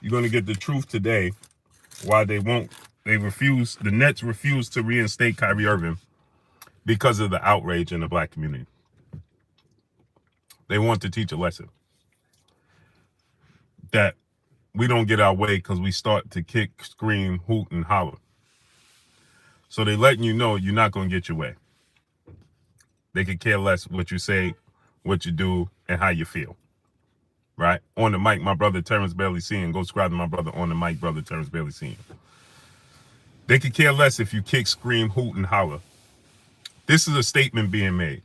You're going to get the truth today. Why the Nets refuse to reinstate Kyrie Irving because of the outrage in the black community. They want to teach a lesson that we don't get our way because we start to kick, scream, hoot, and holler. So they're letting you know you're not going to get your way. They could care less what you say, what you do, and how you feel. Right? On the mic, my brother Terrence Bailey Sr. Go subscribe to my brother on the mic, brother Terrence Bailey Sr. They could care less if you kick, scream, hoot, and holler. This is a statement being made.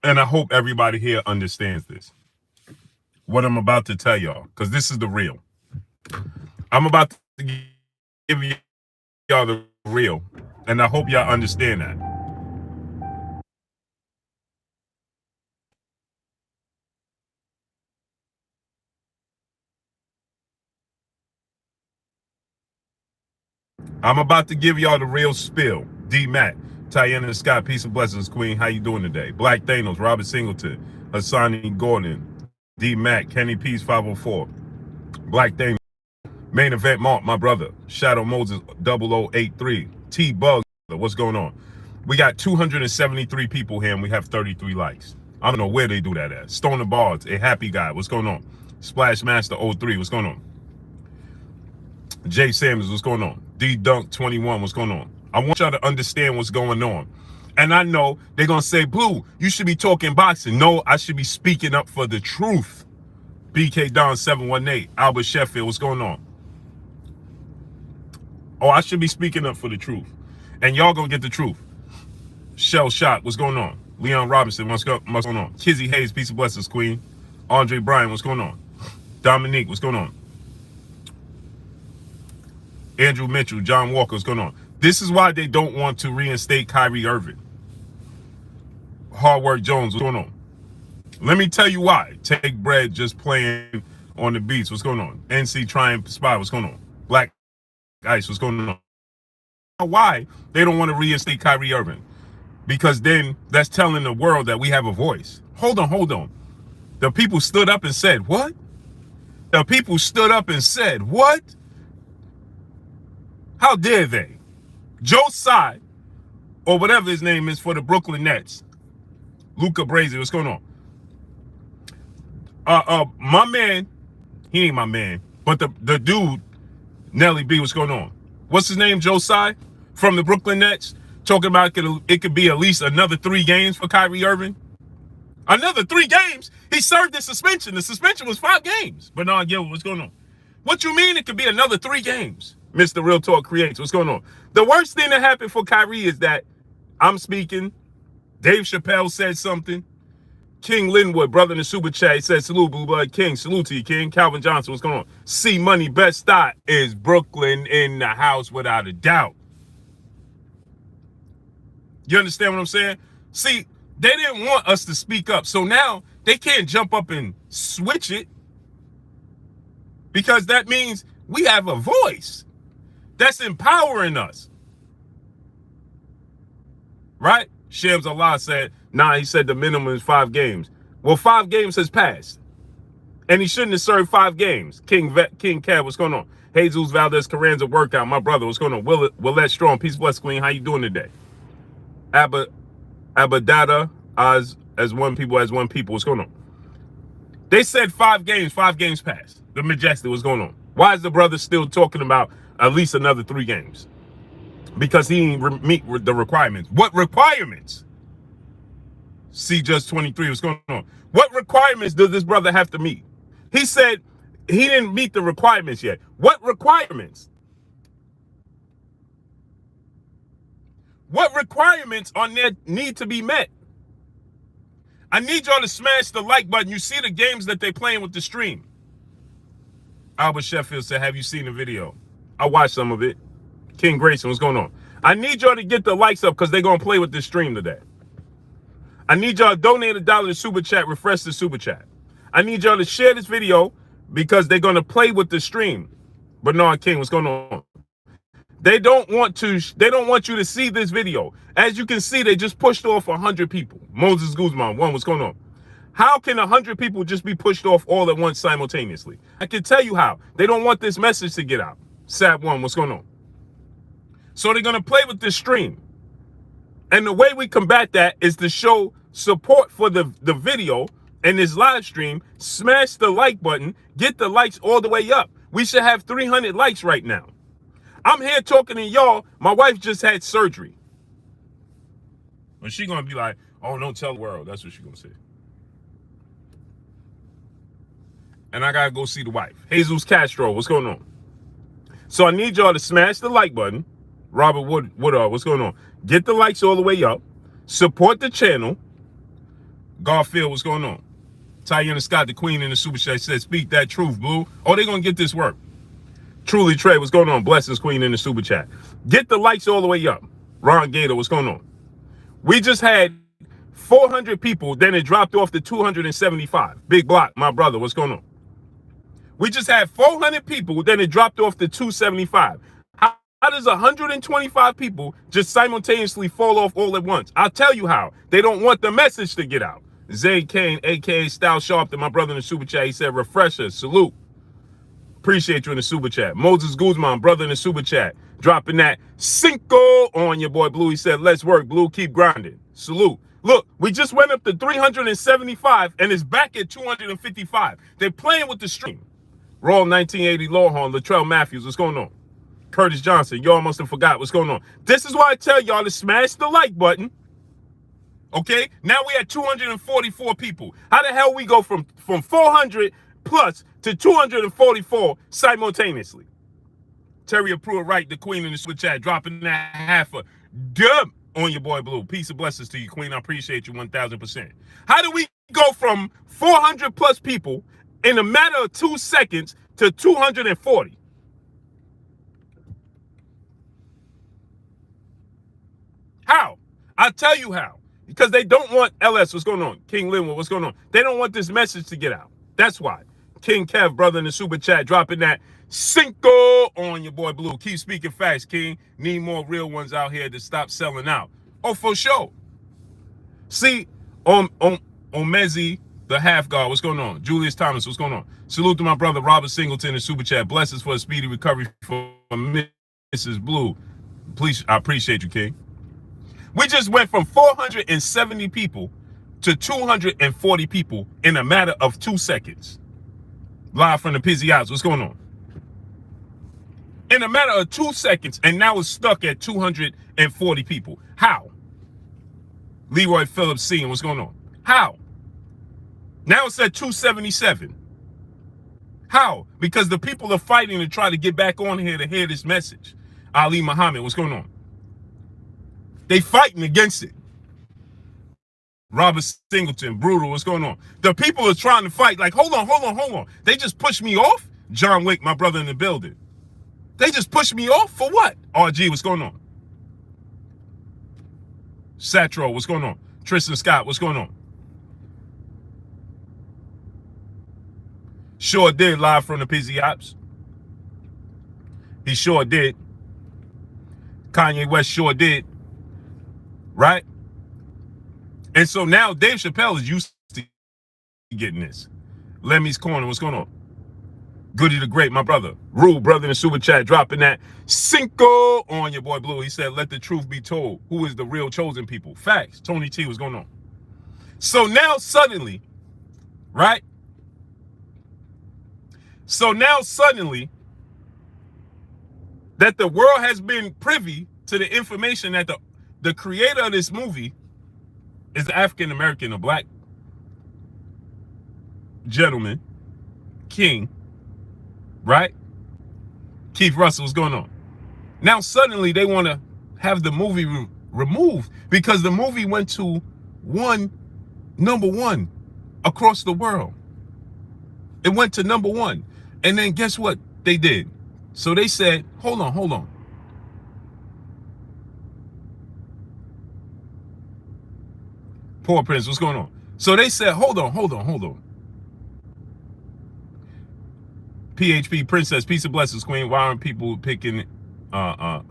And I hope everybody here understands this. What I'm about to tell y'all, because this is the real. I'm about to give y'all the real. And I hope y'all understand that. I'm about to give y'all the real spill. D. Matt, Tiana Scott, peace and blessings, Queen. How you doing today? Black Thanos, Robert Singleton, Hassani Gordon, D. Matt, Kenny Peace 504, Black Thanos, Main Event Mark, my brother, Shadow Moses 0083, T Bug, what's going on? We got 273 people here and we have 33 likes. I don't know where they do that at. Stoner Bards, a happy guy, what's going on? Splash Master 03, what's going on? Jay Sanders, what's going on? D Dunk 21, what's going on? I want y'all to understand what's going on. And I know they're going to say, Blue, you should be talking boxing. No, I should be speaking up for the truth. BK Don 718, Albert Sheffield, what's going on? Oh, I should be speaking up for the truth. And y'all going to get the truth. Shell Shot, what's going on? Leon Robinson, what's going on? Kizzy Hayes, peace and blessings, Queen. Andre Bryan, what's going on? Dominique, what's going on? Andrew Mitchell, John Walker, what's going on? This is why they don't want to reinstate Kyrie Irving. Hard Work Jones, what's going on? Let me tell you why. Take Bread just playing on the beats, what's going on? NC Triumph Spy, what's going on? Black Ice, what's going on? Why they don't want to reinstate Kyrie Irving? Because then that's telling the world that we have a voice. Hold on. The people stood up and said, what? The people stood up and said, what? How dare they? Joe Tsai, or whatever his name is for the Brooklyn Nets. Luca Brasi, what's going on? My man, he ain't my man, but the dude, Nelly B, what's going on? What's his name? Joe Tsai from the Brooklyn Nets, talking about it could be at least another 3 games for Kyrie Irving. Another 3 games? He served his suspension. The suspension was 5 games. But no, yeah, what's going on? What you mean it could be another 3 games? Mr. Real Talk Creates, what's going on? The worst thing that happened for Kyrie is that I'm speaking. Dave Chappelle said something. King Linwood, brother in the super chat, said, salute, Blue Blood King. Salute to you, King. Calvin Johnson, what's going on? C Money, best start is Brooklyn in the house without a doubt. You understand what I'm saying? See, they didn't want us to speak up. So now they can't jump up and switch it because that means we have a voice that's empowering us. Right? Shams Allah said, nah, he said the minimum is 5 games. Well, 5 games has passed. And he shouldn't have served 5 games. King Cab, what's going on? Jesus Valdez Carranza workout, my brother, what's going on? Willette Strong, peace, bless, Queen, how you doing today? Abadada, as one people, what's going on? They said 5 games passed. The Majestic, what's going on? Why is the brother still talking about at least another 3 games? Because he didn't meet the requirements. What requirements? C Just 23, what's going on? What requirements does this brother have to meet? He said he didn't meet the requirements yet. What requirements? What requirements on there need to be met? I need y'all to smash the like button. You see the games that they playing with the stream. Albert Sheffield said, have you seen the video? I watched some of it. King Grayson, what's going on? I need y'all to get the likes up because they're going to play with this stream today. I need y'all to donate $1 to Super Chat, refresh the Super Chat. I need y'all to share this video because they're going to play with the stream. Bernard King, what's going on? They don't want you to see this video. As you can see, they just pushed off 100 people. Moses Guzman, what's going on? How can 100 people just be pushed off all at once simultaneously? I can tell you how. They don't want this message to get out. Sat one, what's going on? So they're going to play with this stream. And the way we combat that is to show support for the video and this live stream. Smash the like button. Get the likes all the way up. We should have 300 likes right now. I'm here talking to y'all. My wife just had surgery. But she's going to be like, oh, don't tell the world. That's what she's going to say. And I got to go see the wife. Jesus Castro, what's going on? So I need y'all to smash the like button. Robert Woodard, what's going on? Get the likes all the way up. Support the channel. Garfield, what's going on? Tiana Scott, the queen in the super chat, said, speak that truth, Blue. Oh, they're going to get this work. Truly Trey, what's going on? Blessings, queen in the super chat. Get the likes all the way up. Ron Gator, what's going on? We just had 400 people, then it dropped off to 275. Big Block, my brother, what's going on? We just had 400 people, then it dropped off to 275. How does 125 people just simultaneously fall off all at once? I'll tell you how. They don't want the message to get out. Zay Kane, a.k.a. Style Sharpton, my brother in the super chat, he said, refresher, salute. Appreciate you in the super chat. Moses Guzman, brother in the super chat, dropping that cinco on your boy Blue. He said, let's work, Blue, keep grinding. Salute. Look, we just went up to 375 and it's back at 255. They're playing with the stream. Raw 1980 Lawhorn, Latrell Matthews, what's going on? Curtis Johnson, y'all must have forgot what's going on. This is why I tell y'all to smash the like button. Okay, now we at 244 people. How the hell we go from 400 plus to 244 simultaneously? Terry Pruitt Wright, the queen in the super chat, dropping that half a dub on your boy Blue. Peace and blessings to you, queen. I appreciate you 1,000%. How do we go from 400 plus people in a matter of 2 seconds to 240? How? I'll tell you how. Because they don't want LS. What's going on? King Linwood, what's going on? They don't want this message to get out. That's why. King Kev, brother in the super chat, dropping that cinco on your boy Blue. Keep speaking facts, King. Need more real ones out here to stop selling out. Oh, for sure. See, on Mezzi, the half guard, what's going on? Julius Thomas, what's going on? Salute to my brother Robert Singleton in the super chat. Blessings for a speedy recovery for Mrs. Blue. Please, I appreciate you, King. We just went from 470 people to 240 people in a matter of 2 seconds. Live from the Pizzy House. What's going on? In a matter of 2 seconds, and now it's stuck at 240 people. How? Leroy Phillips seeing what's going on. How? Now it's at 277. How? Because the people are fighting to try to get back on here to hear this message. Ali Muhammad, what's going on? They fighting against it. Robert Singleton, brutal, what's going on? The people are trying to fight, like, hold on. They just pushed me off? John Wick, my brother in the building. They just pushed me off for what? RG, what's going on? Satro, what's going on? Tristan Scott, what's going on? Sure did, live from the Pizzy Ops. He sure did. Kanye West sure did. Right? And so now Dave Chappelle is used to getting this. Lemmy's Corner, what's going on? Goody the Great, my brother. Rule, brother in the super chat, dropping that cinco on your boy Blue. He said, let the truth be told. Who is the real chosen people? Facts. Tony T, what's going on? So now suddenly, right? So now suddenly, that the world has been privy to the information that the creator of this movie is African-American, a black gentleman, king, right? Keith Russell, what's going on? Now suddenly they want to have the movie removed because the movie went to number one across the world. It went to number one. And then guess what they did? So they said, hold on. Poor Prince, what's going on? So they said, hold on. PHP Princess, peace and blessings, queen. Why aren't people picketing the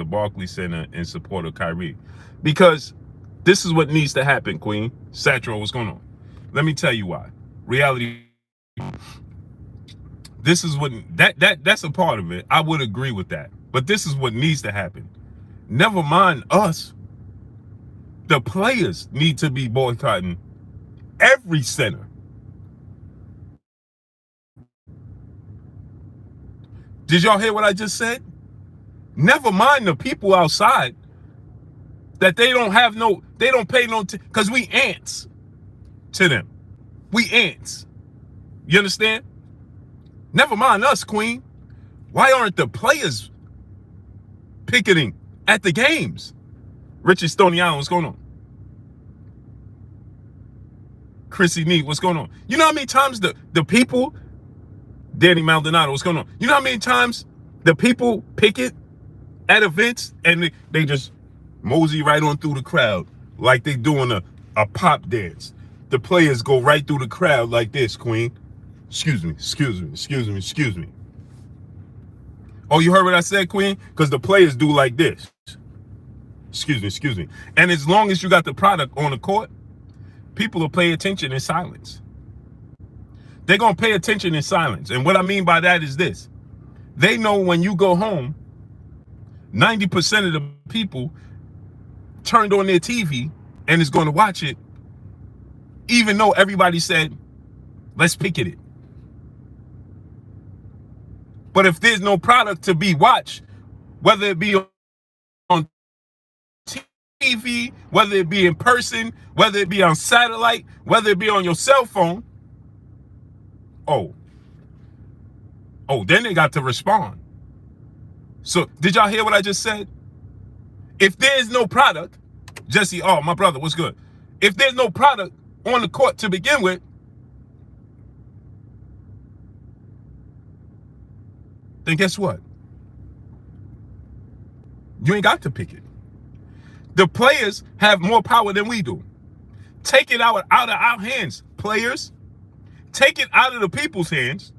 Barclays Center in support of Kyrie? Because This is what needs to happen, Queen. Satchel, what's going on? Let me tell you why. Reality. This is what that's a part of it. I would agree with that. But this is what needs to happen. Never mind us. The players need to be boycotting every center. Did y'all hear what I just said? Never mind the people outside that they don't pay no, because we ants to them. We ants. You understand? Never mind us, Queen. Why aren't the players picketing at the games? Richard Stony Island, what's going on? Chrissy Neat, what's going on? You know how many times the people, Danny Maldonado, what's going on? You know how many times the people picket at events and they just mosey right on through the crowd like they doing a pop dance. The players go right through the crowd like this, Queen. Excuse me. Oh, you heard what I said, Queen? Because the players do like this. Excuse me. And as long as you got the product on the court, people will pay attention in silence. They're going to pay attention in silence. And what I mean by that is this. They know when you go home, 90% of the people turned on their TV and is going to watch it, even though everybody said, let's picket it. But if there's no product to be watched, whether it be on TV, whether it be in person, whether it be on satellite, whether it be on your cell phone, then they got to respond. So did y'all hear what I just said? If there's no product, Jesse, oh, my brother, what's good? If there's no product on the court to begin with, then guess what? You ain't got to pick it. The players have more power than we do. Take it out of our hands, players. Take it out of the people's hands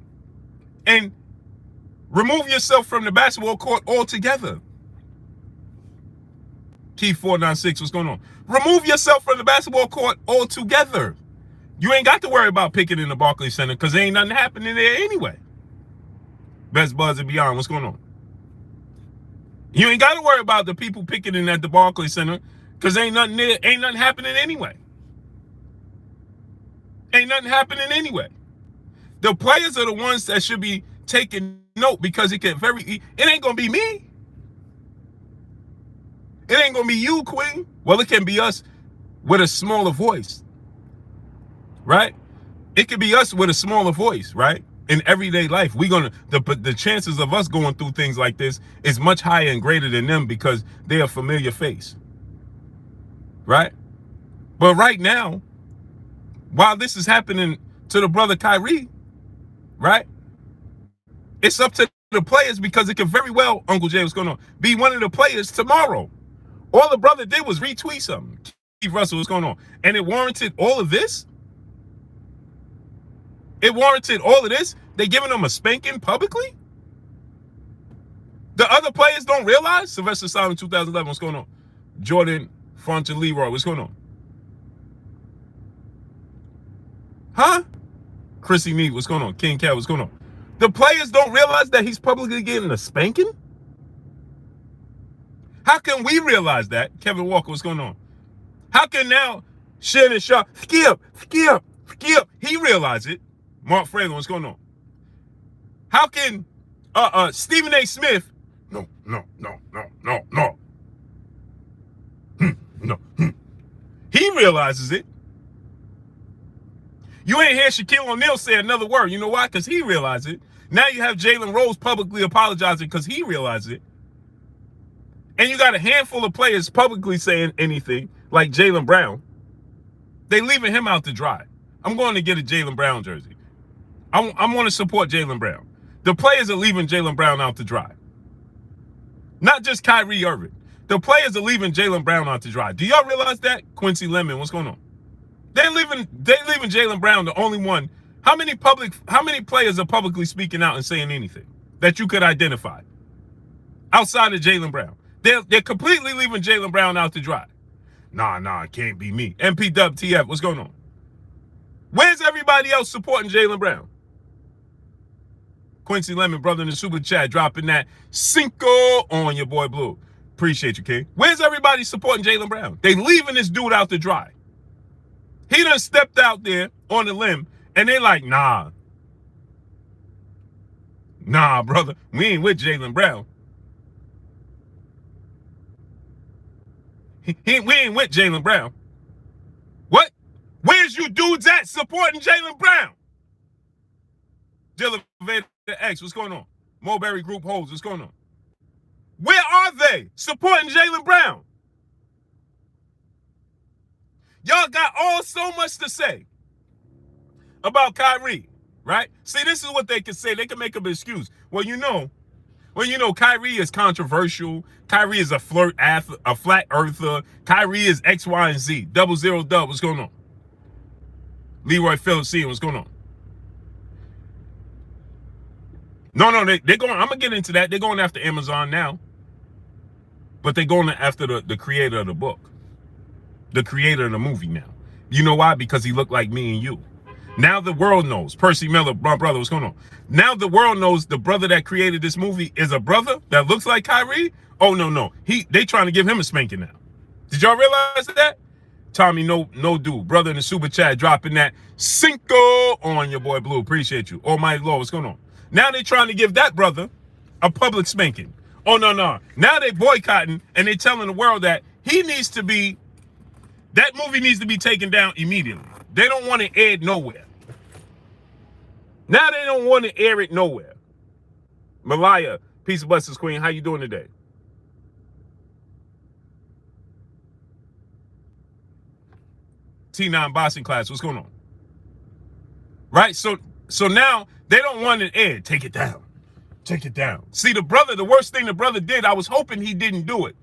and remove yourself from the basketball court altogether. T496, what's going on? Remove yourself from the basketball court altogether. You ain't got to worry about picking in the Barclays Center because there ain't nothing happening there anyway. Best Buzz and Beyond, what's going on? You ain't got to worry about the people picketing at the Barclays Center because ain't nothing there, ain't nothing happening anyway. Ain't nothing happening anyway. The players are the ones that should be taking note because it ain't going to be me. It ain't going to be you, Queen. Well, it can be us with a smaller voice, right? It could be us with a smaller voice, right? In everyday life, the chances of us going through things like this is much higher and greater than them because they're a familiar face, right? But right now, while this is happening to the brother Kyrie, right? It's up to the players because it can very well, Uncle Jay, what's going on, be one of the players tomorrow. All the brother did was retweet something. Keith Russell, what's going on? And it warranted all of this? It warranted all of this? They giving them a spanking publicly? The other players don't realize? Sylvester Simon, 2011, what's going on? Jordan, Fronte Leroy, what's going on? Huh? Chrissy Neat, what's going on? King Cat, what's going on? The players don't realize that he's publicly getting a spanking? How can we realize that? Kevin Walker, what's going on? How can now Shannon Sharp, skip, he realize it? Mark Franklin, what's going on? How can Stephen A. Smith, no. He realizes it. You ain't hear Shaquille O'Neal say another word. You know why? Because he realized it. Now you have Jalen Rose publicly apologizing because he realized it. And you got a handful of players publicly saying anything, like Jaylen Brown. They leaving him out to dry. I'm going to get a Jaylen Brown jersey. I want to support Jaylen Brown. The players are leaving Jaylen Brown out to dry. Not just Kyrie Irving. The players are leaving Jaylen Brown out to dry. Do y'all realize that? Quincy Lemon, what's going on? They're leaving Jaylen Brown, the only one. How many players are publicly speaking out and saying anything that you could identify outside of Jaylen Brown? They're completely leaving Jaylen Brown out to dry. Nah, it can't be me. MPWTF, what's going on? Where's everybody else supporting Jalen Brown? Quincy Lemon, brother in the super chat, dropping that cinco on your boy Blue. Appreciate you, King. Where's everybody supporting Jalen Brown? They leaving this dude out to dry. He done stepped out there on the limb, and they like, nah, brother, we ain't with Jalen Brown. We ain't with Jalen Brown. What? Where's you dudes at supporting Jalen Brown? Dilla Vader X, what's going on? Mulberry Group Holds, what's going on? Where are they supporting Jalen Brown? Y'all got all so much to say about Kyrie, right? See, this is what they can say. They can make up an excuse. Well, you know, Kyrie is controversial. Kyrie is a flirt athlete, a flat earther. Kyrie is X, Y, and Z. 00 Dub, what's going on? Leroy Phillips, what's going on? No, they're going. I'm gonna get into that. They're going after Amazon now, but they're going after the creator of the book, the creator of the movie now. You know why? Because he looked like me and you. Now the world knows. Percy Miller, my brother, what's going on? Now the world knows the brother that created this movie is a brother that looks like Kyrie. Oh no, they trying to give him a spanking now. Did y'all realize that? Tommy, no dude, brother in the super chat, dropping that cinco on your boy Blue. Appreciate you. Almighty Lord, what's going on? Now they trying to give that brother a public spanking. Oh no. Now they boycotting and they telling the world that that movie needs to be taken down immediately. They don't want to air it nowhere. Now they don't want to air it nowhere. Malaya, peace and blessings, Queen. How you doing today? T9 boxing class, what's going on? Right? So now they don't want it aired. Take it down. See, the worst thing the brother did, I was hoping he didn't do it.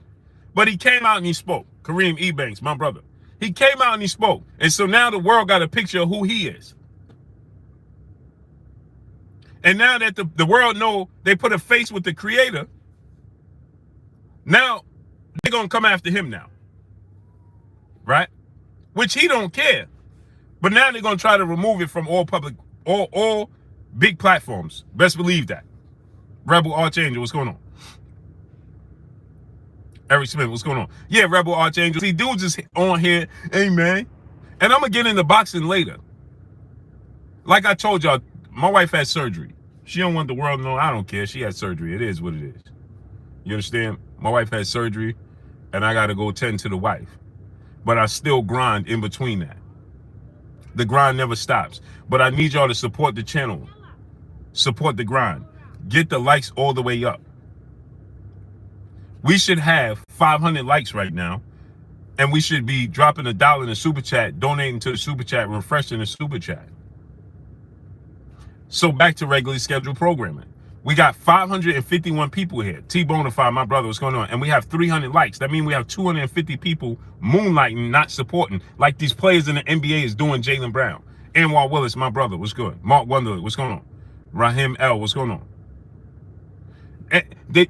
But he came out and he spoke. Kareem Ebanks, my brother. He came out and he spoke. And so now the world got a picture of who he is. And now that the world know they put a face with the creator, now they're going to come after him now. Right? Which he don't care. But now they're going to try to remove it from all public, all big platforms. Best believe that. Rebel Archangel, what's going on? Eric Smith, what's going on? Yeah, Rebel Archangel. See, dudes is on here. Hey, man. And I'm going to get into boxing later. Like I told y'all, my wife had surgery. She don't want the world to know. I don't care. She had surgery. It is what it is. You understand? My wife had surgery, and I got to go tend to the wife. But I still grind in between that. The grind never stops. But I need y'all to support the channel. Support the grind. Get the likes all the way up. We should have 500 likes right now. And we should be dropping $1 in the super chat, donating to the super chat, refreshing the super chat. So back to regularly scheduled programming. We got 551 people here. T-Bonafide, my brother, what's going on? And we have 300 likes. That means we have 250 people moonlighting, not supporting, like these players in the NBA is doing Jalen Brown. Anwar Willis, my brother, what's good? Mark Wonderly, what's going on? Raheem L, what's going on?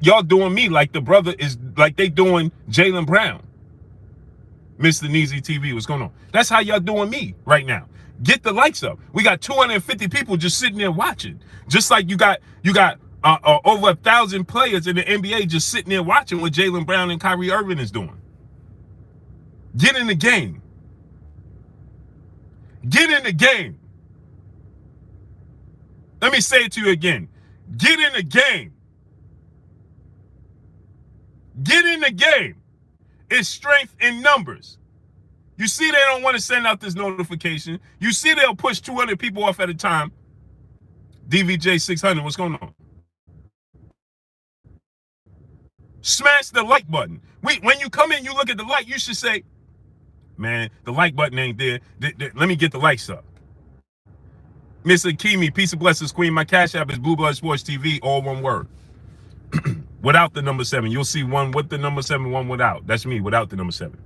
Y'all doing me like the brother is, like they doing Jalen Brown. Mr. Neezy TV, what's going on? That's how y'all doing me right now. Get the likes up. We got 250 people just sitting there watching. Just like you got over 1,000 players in the NBA just sitting there watching what Jalen Brown and Kyrie Irving is doing. Get in the game. Get in the game. Let me say it to you again. Get in the game. Get in the game. It's strength in numbers. You see they don't want to send out this notification. You see they'll push 200 people off at a time. DVJ 600, what's going on? Smash the like button. When you come in, you look at the like, you should say, man, the like button ain't there. Let me get the likes up. Miss Akimi, peace and blessings, Queen. My cash app is Blue Blood Sports TV, all one word. Without the number 7. You'll see one with the number 7, one without. That's me, without the number 7.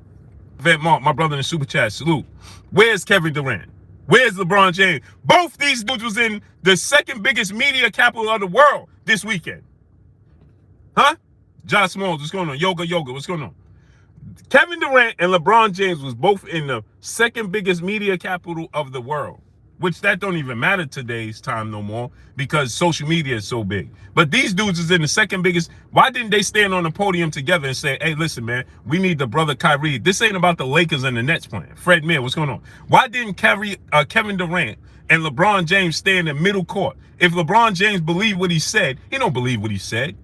Vet Mark, my brother in the super chat, salute. Where's Kevin Durant? Where's LeBron James? Both these dudes was in the second biggest media capital of the world this weekend. Huh? Josh Smalls, what's going on? Yoga, what's going on? Kevin Durant and LeBron James was both in the second biggest media capital of the world, which that don't even matter today's time no more because social media is so big. But these dudes is in the second biggest. Why didn't they stand on the podium together and say, hey, listen, man, we need the brother Kyrie. This ain't about the Lakers and the Nets playing. Fred Mir, what's going on? Why didn't Kevin Durant and LeBron James stand in middle court? If LeBron James believed what he said, he don't believe what he said.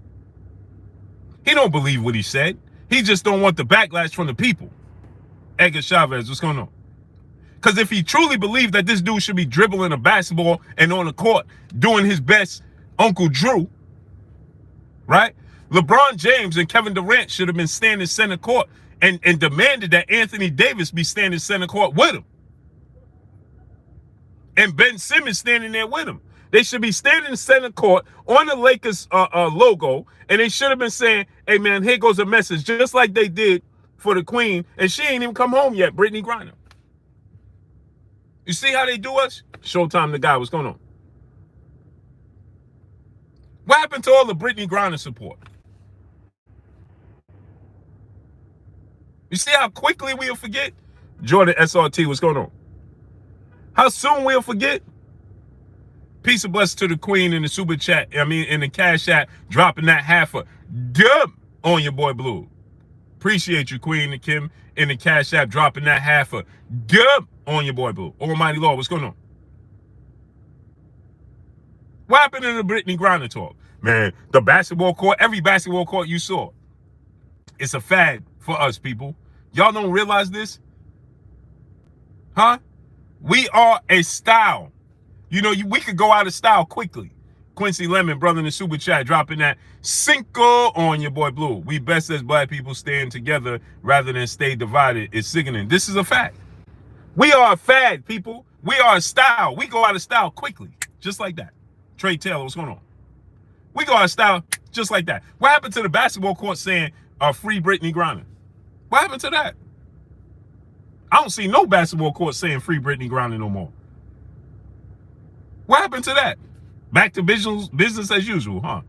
He don't believe what he said. He just don't want the backlash from the people. Edgar Chavez, what's going on? Because if he truly believed that this dude should be dribbling a basketball and on the court doing his best Uncle Drew, right? LeBron James and Kevin Durant should have been standing center court and demanded that Anthony Davis be standing center court with him. And Ben Simmons standing there with him. They should be standing in center court on the Lakers logo, and they should have been saying, hey, man, here goes a message, just like they did for the Queen, and she ain't even come home yet, Brittany Griner. You see how they do us? Showtime the guy, what's going on? What happened to all the Brittany Griner support? You see how quickly we'll forget? Jordan SRT, what's going on? How soon we'll forget? Peace and blessings to the Queen in the super chat. In the cash app, dropping that half a dub on your boy Blue. Appreciate you, Queen and Kim, in the cash app, dropping that half a dub on your boy Blue. Almighty Lord, what's going on? What happened in the Brittany Griner talk? Man, the basketball court, every basketball court you saw. It's a fad for us, people. Y'all don't realize this? Huh? We are a style. You know, we could go out of style quickly. Quincy Lemon, brother in the super chat, dropping that cinco on your boy Blue. We best as black people stand together rather than stay divided. It's sickening. This is a fact. We are a fad, people. We are a style. We go out of style quickly, just like that. Trey Taylor, what's going on? We go out of style just like that. What happened to the basketball court saying free Brittany Griner? What happened to that? I don't see no basketball court saying free Brittany Griner no more. What happened to that? Back to business as usual, huh?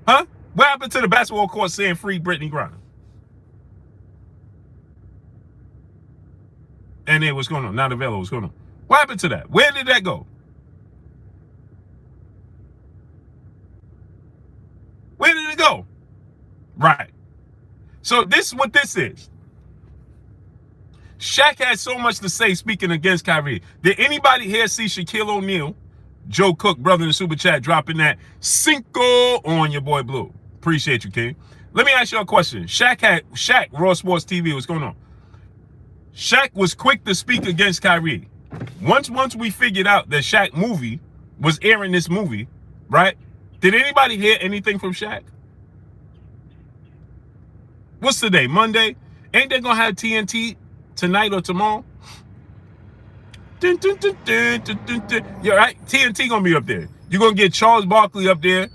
Huh? What happened to the basketball court saying free Brittany Griner? And then what's going on? Not available, what's going on? What happened to that? Where did that go? Where did it go? Right. So this is what this is. Shaq had so much to say speaking against Kyrie. Did anybody here see Shaquille O'Neal, Joe Cook, brother in the super chat, dropping that cinco on your boy Blue? Appreciate you, King. Let me ask you a question. Shaq, Raw Sports TV, what's going on? Shaq was quick to speak against Kyrie. Once we figured out that Shaq movie was airing this movie, right? Did anybody hear anything from Shaq? What's today? Monday? Ain't they gonna have TNT tonight or tomorrow? Dun, dun, dun, dun, dun, dun, dun. Yeah, right? TNT gonna be up there. You're gonna get Charles Barkley up there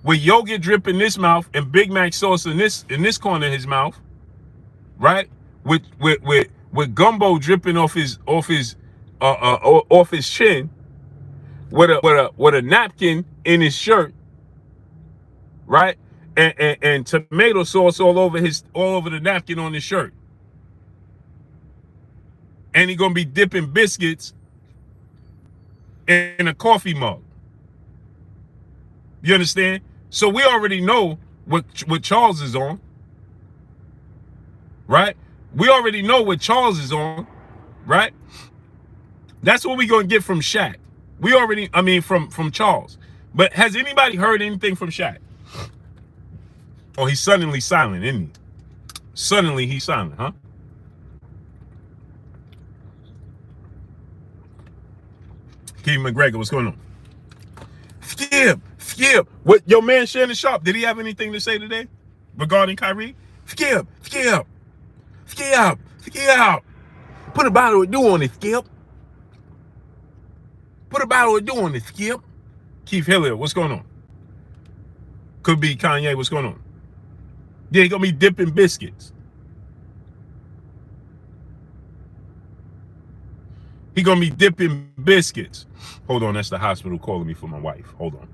with yogurt drip in this mouth and Big Mac sauce in this corner of his mouth, right? With gumbo dripping off his chin, with a napkin in his shirt, right? And tomato sauce all over the napkin on his shirt. And he's gonna be dipping biscuits in a coffee mug. You understand? So we already know what Charles is on, right? We already know what Charles is on, right? That's what we're gonna get from Shaq. From Charles. But has anybody heard anything from Shaq? Oh, he's suddenly silent, isn't he? Suddenly he's silent, huh? Keith McGregor, what's going on? Skip. What your man Shannon Sharp, did he have anything to say today regarding Kyrie? Skip. Put a bottle of dew on it, Skip. Put a bottle of dew on it, Skip. Keith Hillier, what's going on? Could be Kanye, what's going on? Yeah, he gonna be dipping biscuits. He gonna be dipping biscuits. Hold on, that's the hospital calling me for my wife. Hold on.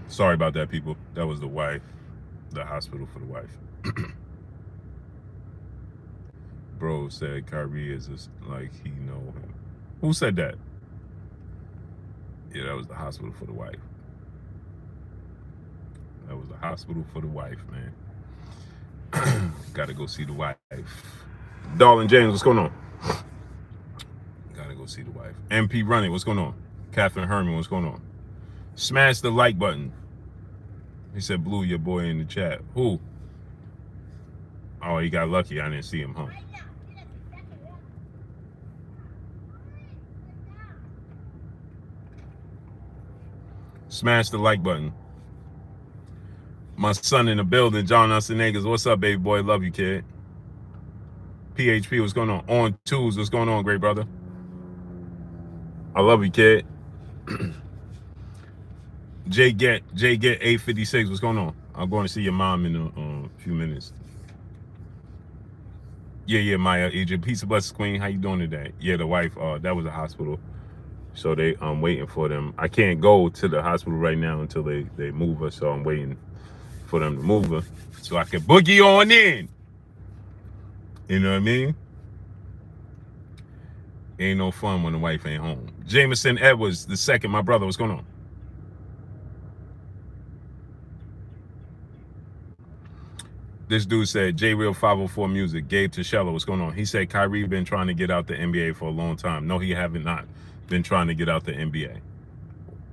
Sorry about that, people. That was the wife, the hospital for the wife. Bro said Kyrie is just like he know him. Who said that? Yeah, that was the hospital for the wife. That was the hospital for the wife, man. Gotta go see the wife. Darling James, what's going on? Gotta go see the wife. MP Running, what's going on? Catherine Herman, what's going on? Smash the like button. He said, Blue, your boy in the chat. Who? Oh, he got lucky. I didn't see him, huh? Smash the like button. My son in the building, John Arsenegas. What's up, baby boy? Love you, kid. PHP, what's going on? On twos, what's going on, great brother? I love you, kid. Jay Get 856, what's going on? I'm going to see your mom in a few minutes. Yeah, Maya, Egypt. Peace and blessings, queen. How you doing today? Yeah, the wife, that was a hospital. So I'm waiting for them. I can't go to the hospital right now until they move her. So I'm waiting for them to move her so I can boogie on in. You know what I mean? Ain't no fun when the wife ain't home. Jameson Edwards the second, my brother, what's going on? This dude said, J-Real 504 Music, Gabe Tichella, what's going on? He said Kyrie been trying to get out the NBA for a long time. No, he haven't not been trying to get out the NBA.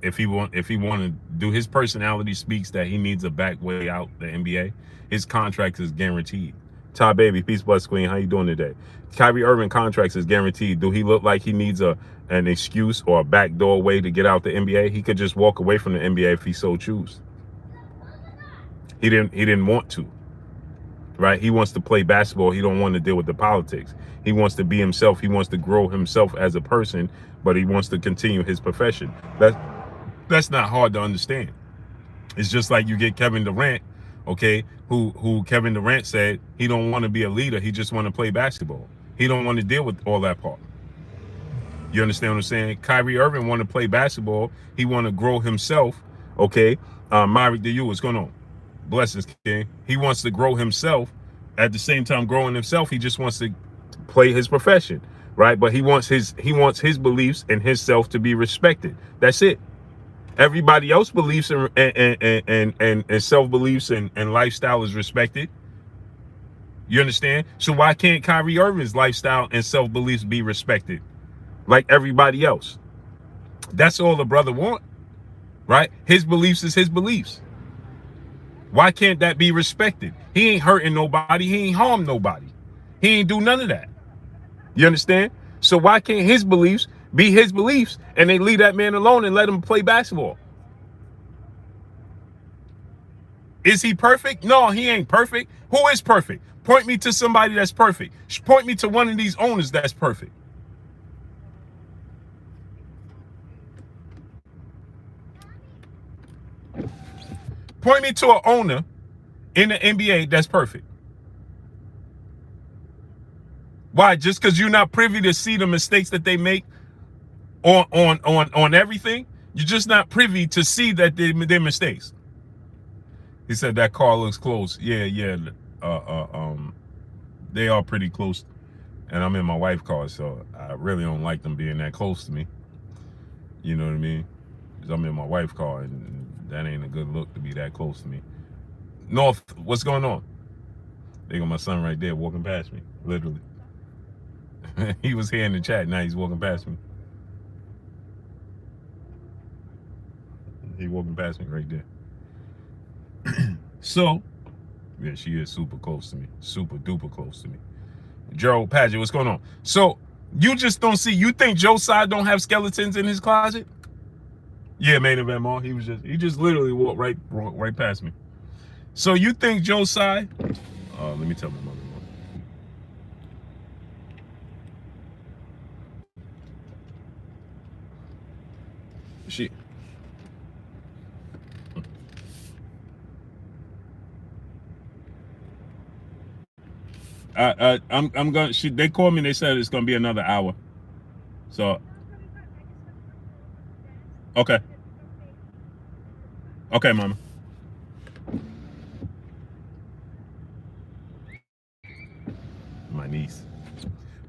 If he want to do, his personality speaks that he needs a back way out the NBA. His contract is guaranteed. Todd Baby, peace, bless, queen. How you doing today? Kyrie Irving contracts is guaranteed. Do he look like he needs an excuse or a backdoor way to get out the NBA? He could just walk away from the NBA if he so choose. He didn't want to. Right? He wants to play basketball. He don't want to deal with the politics. He wants to be himself. He wants to grow himself as a person, but he wants to continue his profession. That's not hard to understand. It's just like you get Kevin Durant, okay, who Kevin Durant said he don't want to be a leader. He just want to play basketball. He don't want to deal with all that part. You understand what I'm saying? Kyrie Irving want to play basketball. He want to grow himself, okay? Myrick to you, what's going on? Blessings, King. He wants to grow himself. At the same time growing himself, he just wants to play his profession, right? But he wants his beliefs and his self to be respected. That's it. Everybody else beliefs and self beliefs and lifestyle is respected. You understand? So why can't Kyrie Irving's lifestyle and self beliefs be respected like everybody else? That's all the brother want, right? His beliefs is his beliefs. Why can't that be respected? He ain't hurting nobody. He ain't harmed nobody. He ain't do none of that. You understand? So why can't his beliefs be his beliefs and they leave that man alone and let him play basketball? Is he perfect? No, he ain't perfect. Who is perfect? Point me to somebody that's perfect. Point me to one of these owners that's perfect. Point me to an owner in the NBA that's perfect. Why? Just because you're not privy to see the mistakes that they make on everything? You're just not privy to see that they're mistakes. He said that car looks close. Yeah. They are pretty close. And I'm in my wife's car, so I really don't like them being that close to me. You know what I mean? Because I'm in my wife's car, and that ain't a good look to be that close to me. North, what's going on? They got my son right there walking past me, literally. He was here in the chat, now he's walking past me. He walking past me right there. So, yeah, she is super close to me. Super duper close to me. Gerald Padgett, what's going on? So, you just don't see, you think Joe Tsai don't have skeletons in his closet? Yeah, Main Event Mall. He just literally walked right past me. So you think Joe Tsai? Let me tell my mother. I'm gonna. They called me. And they said it's gonna be another hour. So. Okay. Okay, mama. My niece.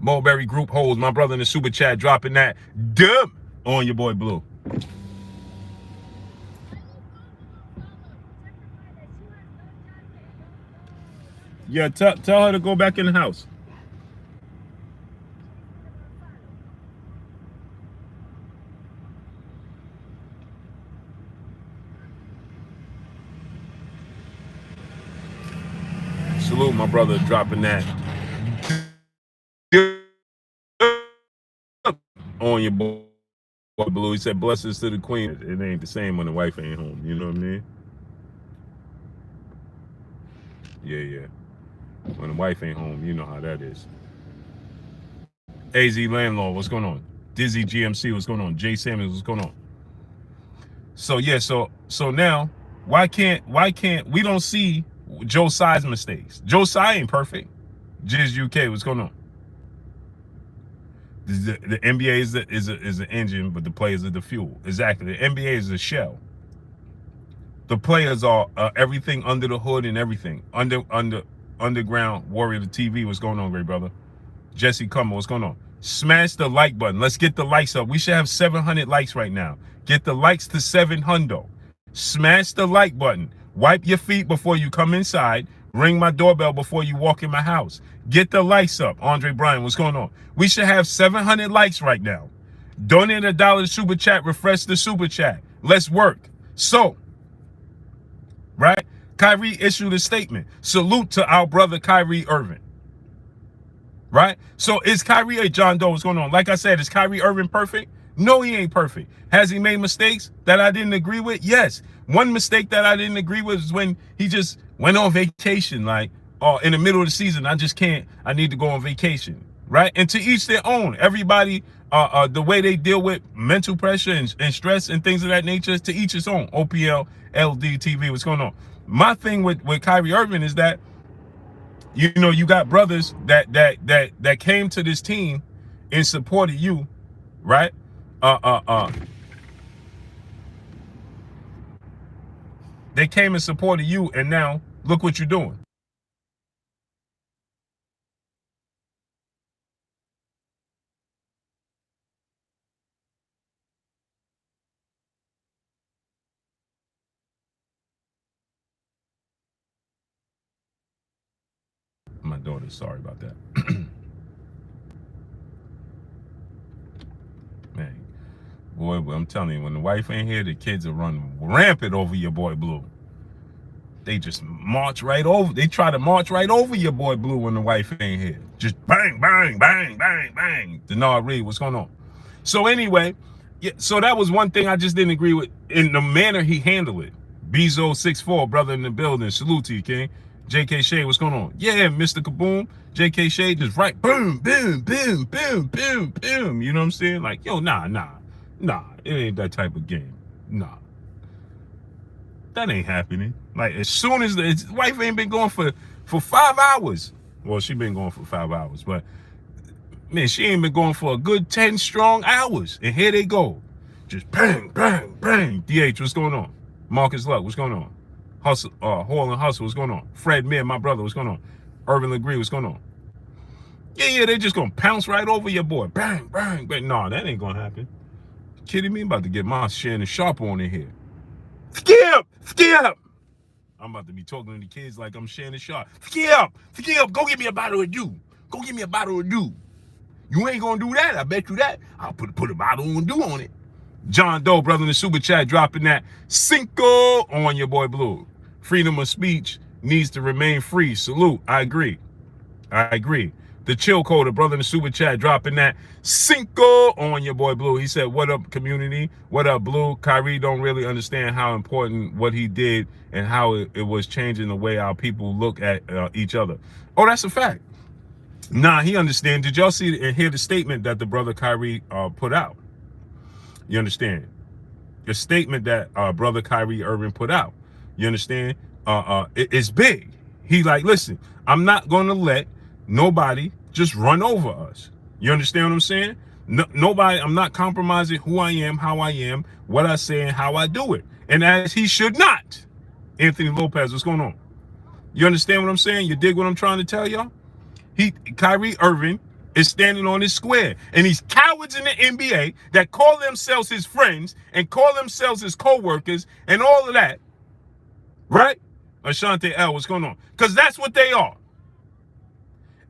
Mulberry Group holds. My brother in the super chat dropping that dub on your boy Blue. Yeah, tell her to go back in the house. Salute my brother dropping that on your boy Blue. He said blessings to the queen. It ain't the same when the wife ain't home. You know what I mean? Yeah. When the wife ain't home, you know how that is. AZ Landlord, what's going on? Dizzy GMC, what's going on? Jay Samuels, what's going on? So yeah, so now why can't we don't see Joe Tsai's mistakes? Joe Tsai ain't perfect. Jizz UK, what's going on? The NBA is the engine, but the players are the fuel. Exactly. The NBA is the shell. The players are everything under the hood and everything. Underground Warrior, the TV, what's going on, great brother? Jesse Cummer, what's going on? Smash the like button. Let's get the likes up. We should have 700 likes right now. Get the likes to 700. Smash the like button. Wipe your feet before you come inside. Ring my doorbell before you walk in my house. Get the likes up. Andre Bryan, what's going on? We should have 700 likes right now. Donate $1 to super chat. Refresh the super chat. Let's work. So, right? Kyrie issued a statement. Salute to our brother Kyrie Irving. Right? So is Kyrie a John Doe? What's going on? Like I said, is Kyrie Irving perfect? No, he ain't perfect. Has he made mistakes that I didn't agree with? Yes. One mistake that I didn't agree with is when he just went on vacation, like, in the middle of the season. I need to go on vacation. Right? And to each their own. Everybody, the way they deal with mental pressure and stress and things of that nature, to each his own. OPL, LD, TV, what's going on? My thing with Kyrie Irving is that, you know, you got brothers that came to this team in support of you, right? They came in support of you, and now look what you're doing. My daughter, sorry about that. Man, boy, I'm telling you, when the wife ain't here, the kids will run rampant over your boy Blue. They just march right over. They try to march right over your boy Blue when the wife ain't here. Just bang, bang, bang, bang, bang. Denard Reed, what's going on? So anyway, yeah. So that was one thing I just didn't agree with in the manner he handled it. Bezo 64, brother in the building. Salute to you, King. J.K. Shea, what's going on? Yeah, Mr. Kaboom. J.K. Shea just right, boom, boom, boom, boom, boom, boom. You know what I'm saying? Like, yo, nah. It ain't that type of game. Nah. That ain't happening. Like, as soon as his wife ain't been going for 5 hours. Well, she been going for 5 hours, but man, she ain't been going for a good 10 strong hours. And here they go. Just bang, bang, bang. DH, what's going on? Marcus Luck, what's going on? Hustle, Hall and Hustle, what's going on? Fred Mir, my brother, what's going on? Irvin Legree, what's going on? Yeah, they just gonna pounce right over your boy. Bang, bang, bang. No, that ain't gonna happen. You kidding me? I'm about to get my Shannon Sharp on in here. Skip! I'm about to be talking to the kids like I'm Shannon Sharp. Skip! Go get me a bottle of dew. Go get me a bottle of dew. You ain't gonna do that, I bet you that. I'll put a bottle of dew on it. John Doe, brother in the super chat, dropping that cinco on your boy Blue. Freedom of speech needs to remain free. Salute. I agree. The chill coder, brother in the super chat, dropping that cinco on your boy Blue. He said, what up, community? What up, Blue? Kyrie don't really understand how important what he did and how it was changing the way our people look at each other. Oh, that's a fact. Nah, he understands. Did y'all see and hear the statement that the brother Kyrie put out? You understand? The statement that brother Kyrie Irving put out. You understand? It's big. He like, listen, I'm not going to let nobody just run over us. You understand what I'm saying? Nobody, I'm not compromising who I am, how I am, what I say, and how I do it. And as he should not. Anthony Lopez, what's going on? You understand what I'm saying? You dig what I'm trying to tell y'all? Kyrie Irving is standing on his square. And these cowards in the NBA that call themselves his friends and call themselves his co-workers and all of that, right? Ashante L, what's going on? Because that's what they are.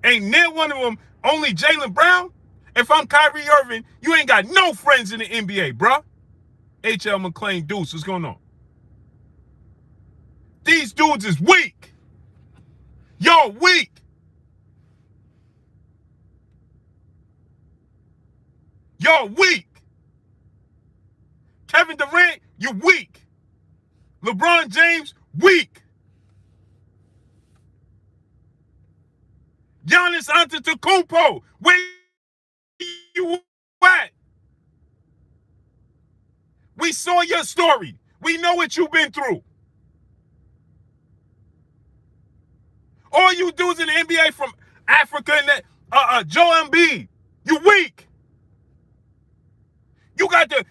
Ain't near one of them only Jalen Brown. If I'm Kyrie Irving, you ain't got no friends in the NBA, bruh. H.L. McClain Deuce, what's going on? These dudes is weak. Y'all weak. Y'all weak. Kevin Durant, you weak. LeBron James, weak. Giannis Antetokounmpo, where you at? We saw your story. We know what you've been through. All you dudes in the NBA from Africa and that, Joel Embiid, you weak.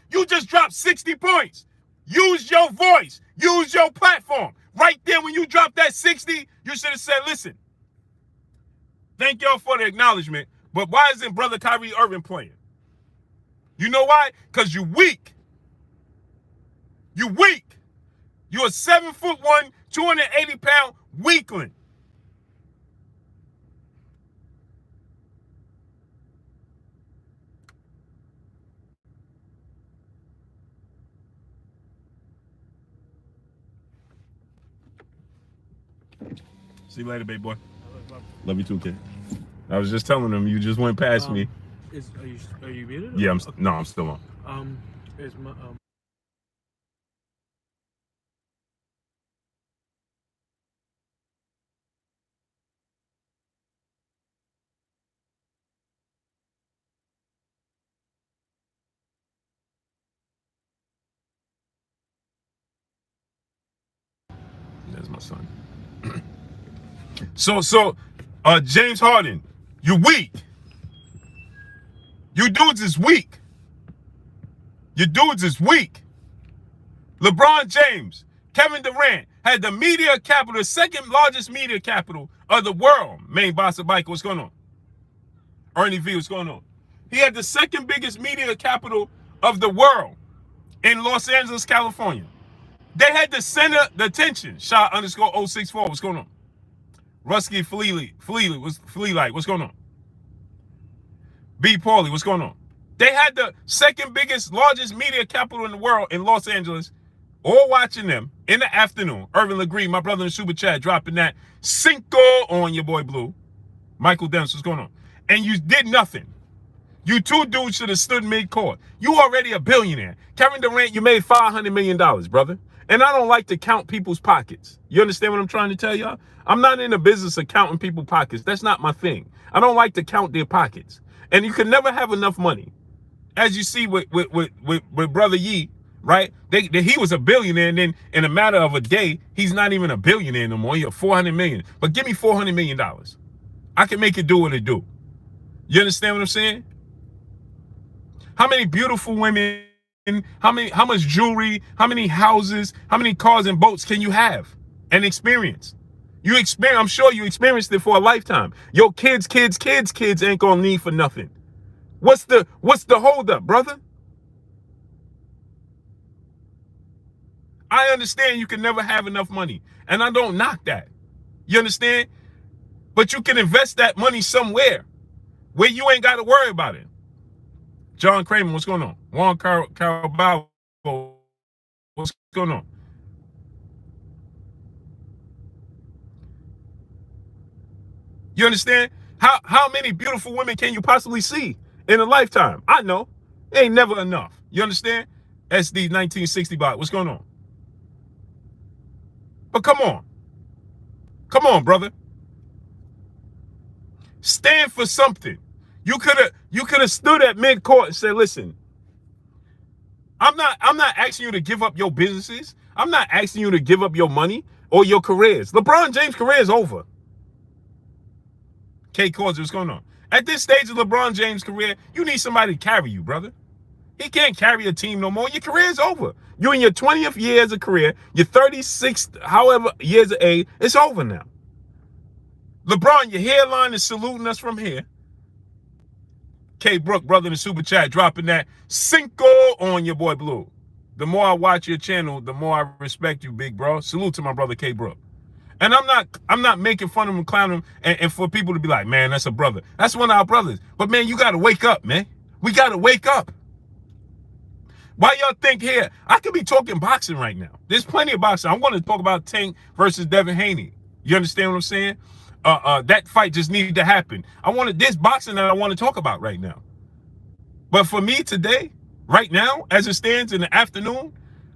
You just dropped 60 points. Use your voice. Use your platform. Right there when you dropped that 60, you should have said, listen, thank y'all for the acknowledgement, but why isn't brother Kyrie Irving playing? You know why? Because you weak. You weak. You're a 7'1", 280-pound weakling. See you later, baby boy. Love you too, kid. I was just telling him you just went past me. Are you muted? Yeah, I'm still on. Is my There's my son. So, James Harden, you weak. You dudes is weak. You dudes is weak. LeBron James, Kevin Durant had the media capital, the second largest media capital of the world. Main boss of Mike, what's going on? Ernie V, what's going on? He had the second biggest media capital of the world in Los Angeles, California. They had to center the attention. Shot _ 064, what's going on? Rusky Fleely, what's going on? B. Paulie, what's going on? They had the second biggest, largest media capital in the world in Los Angeles, all watching them in the afternoon. Irvin Legree, my brother in the super chat, dropping that cinco on your boy Blue. Michael Dempsey, what's going on? And you did nothing. You two dudes should have stood mid-court. You already a billionaire. Kevin Durant, you made $500 million, brother. And I don't like to count people's pockets. You understand what I'm trying to tell y'all? I'm not in the business of counting people's pockets. That's not my thing. I don't like to count their pockets. And you can never have enough money. As you see with Brother Yee, right? He was a billionaire, and then in a matter of a day, he's not even a billionaire no more. You're $400 million. But give me $400 million. I can make it do what it do. You understand what I'm saying? How many beautiful women, how much jewelry, how many houses, how many cars and boats can you have and experience? I'm sure you experienced it for a lifetime. Your kids ain't gonna need for nothing. What's the holdup, brother? I understand you can never have enough money, and I don't knock that. You understand? But you can invest that money somewhere where you ain't got to worry about it. John Kramer, what's going on? Juan Caraballo, what's going on? You understand? How many beautiful women can you possibly see in a lifetime? I know. It ain't never enough. You understand? SD 1960 bot, what's going on? But come on. Come on, brother. Stand for something. You could have stood at mid-court and said, listen, I'm not asking you to give up your businesses. I'm not asking you to give up your money or your careers. LeBron James' career is over. K. Cords, what's going on? At this stage of LeBron James' career, you need somebody to carry you, brother. He can't carry a team no more. Your career is over. You in your 20th year as a career, your 36th, however, years of age, it's over now. LeBron, your hairline is saluting us from here. K. Brook, brother in the super chat, dropping that cinco on your boy Blue. The more I watch your channel, the more I respect you, big bro. Salute to my brother K. Brook. And I'm not making fun of him, clowning him, and for people to be like, man, that's a brother. That's one of our brothers. But man, you gotta wake up, man. We gotta wake up. Why y'all think here? I could be talking boxing right now. There's plenty of boxing. I'm gonna talk about Tank versus Devin Haney. You understand what I'm saying? That fight just needed to happen. There's boxing that I want to talk about right now. But for me today, right now, as it stands in the afternoon,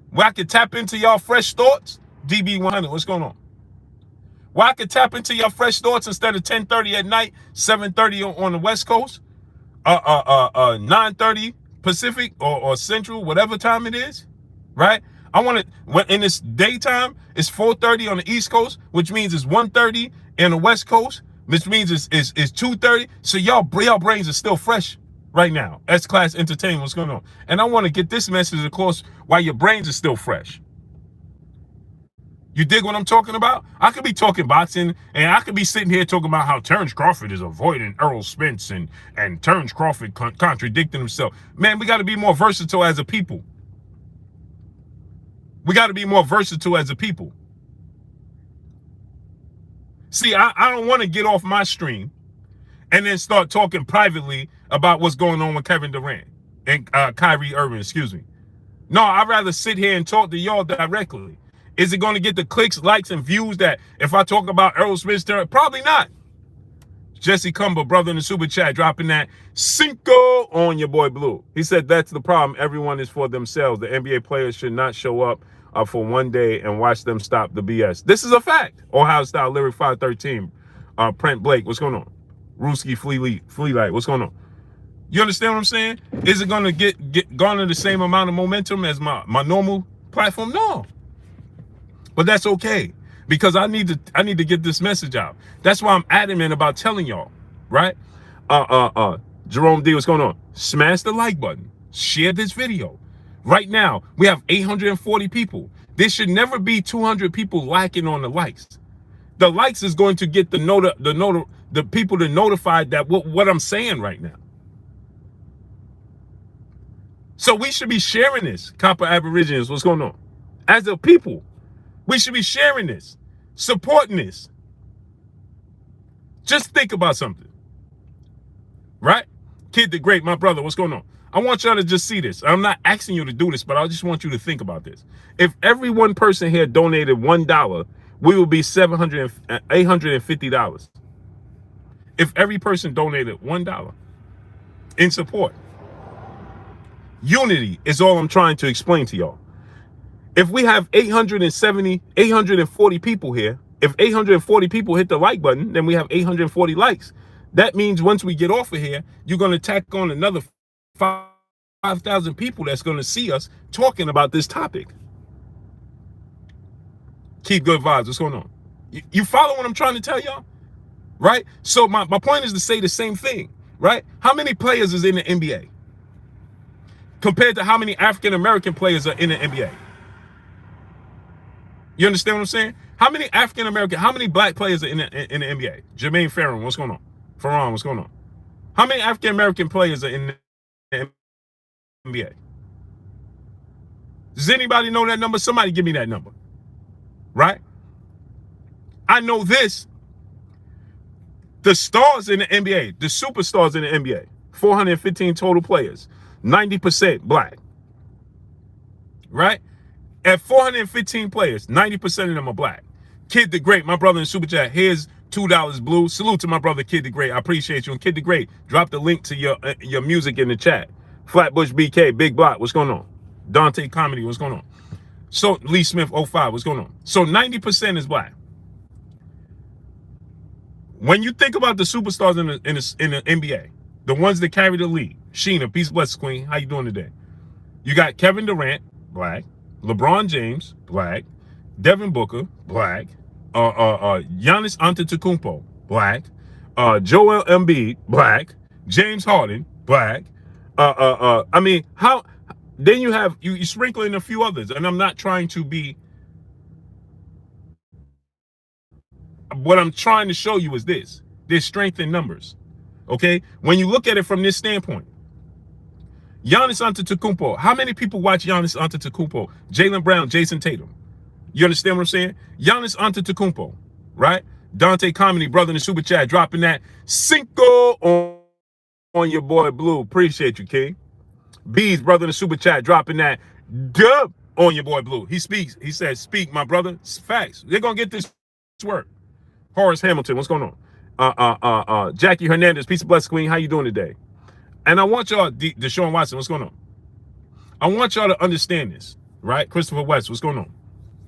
where I could tap into y'all fresh thoughts, DB100, what's going on? Where I could tap into your fresh thoughts instead of 10:30 at night, 7:30 on the West Coast, 9:30 Pacific or Central, whatever time it is, right? I want to, when in this daytime, it's 4:30 on the East Coast, which means it's 1:30 in the West Coast, which means it's 2:30. So y'all brains are still fresh right now. S-Class Entertainment, what's going on? And I want to get this message across while your brains are still fresh. You dig what I'm talking about? I could be talking boxing, and I could be sitting here talking about how Terrence Crawford is avoiding Errol Spence and Terrence Crawford contradicting himself. Man, we got to be more versatile as a people. We got to be more versatile as a people. See, I don't want to get off my stream and then start talking privately about what's going on with Kevin Durant and Kyrie Irving, excuse me. No, I'd rather sit here and talk to y'all directly. Is it going to get the clicks, likes, and views that if I talk about Errol Spence? Probably not. Jesse Cumber, brother in the super chat, dropping that cinco on your boy Blue. He said that's the problem. Everyone is for themselves. The NBA players should not show up for one day and watch them stop the BS. This is a fact. Ohio Style Lyric 513. Brent Blake, what's going on? Ruski Flea Light, what's going on? You understand what I'm saying? Is it going to get garner the same amount of momentum as my normal platform? No. But that's okay, because I need to get this message out. That's why I'm adamant about telling y'all, right? Jerome D, what's going on? Smash the like button. Share this video. Right now, we have 840 people. There should never be 200 people lacking on the likes. The likes is going to get the people to notify that what I'm saying right now. So we should be sharing this, Copper Aborigines, what's going on? As a people, we should be sharing this, supporting this. Just think about something, right? Kid the Great, my brother, what's going on? I want y'all to just see this. I'm not asking you to do this, but I just want you to think about this. If every one person here donated $1, we will be $850. If every person donated $1 in support. Unity is all I'm trying to explain to y'all. If we have 840 people here, if 840 people hit the like button, then we have 840 likes. That means once we get off of here, you're going to tack on another 5,000 people that's going to see us talking about this topic. Keep good vibes. What's going on? You follow what I'm trying to tell y'all? Right? So my point is to say the same thing, right? How many players is in the NBA compared to how many African-American players are in the NBA? You understand what I'm saying? How many African-American, how many black players are in the NBA? Jermaine Ferron, what's going on? Ferron, what's going on? How many African-American players are in the NBA? Does anybody know that number? Somebody give me that number. Right? I know this. The stars in the NBA, the superstars in the NBA, 415 total players, 90% black. Right? At 415 players, 90% of them are black. Kid the Great, my brother in Super Chat, here's $2 Blue. Salute to my brother Kid the Great. I appreciate you. And Kid the Great, drop the link to your music in the chat. Flatbush BK, Big Block, what's going on? Dante Comedy, what's going on? So Lee Smith 05, what's going on? So 90% is black. When you think about the superstars in the NBA, the ones that carry the league, Sheena, peace bless queen, how you doing today? You got Kevin Durant, black. LeBron James, black. Devin Booker, black. Giannis Antetokounmpo, black. Joel Embiid, black. James Harden, black. I mean, how Then you have you sprinkle in a few others, and I'm not trying to be. What I'm trying to show you is this: there's strength in numbers. Okay, when you look at it from this standpoint, Giannis Antetokounmpo. How many people watch Giannis Antetokounmpo? Jalen Brown, Jason Tatum. You understand what I'm saying? Giannis Antetokounmpo, right? Dante Comedy, brother in the super chat, dropping that cinco on your boy Blue. Appreciate you, King. Bees, brother in the super chat, dropping that dub on your boy Blue. He speaks. He says, "Speak, my brother." It's facts. They're gonna get this work. Horace Hamilton, what's going on? Jackie Hernandez, peace of blessed queen. How you doing today? And I want y'all, Deshaun Watson, what's going on? I want y'all to understand this, right? Christopher West, what's going on?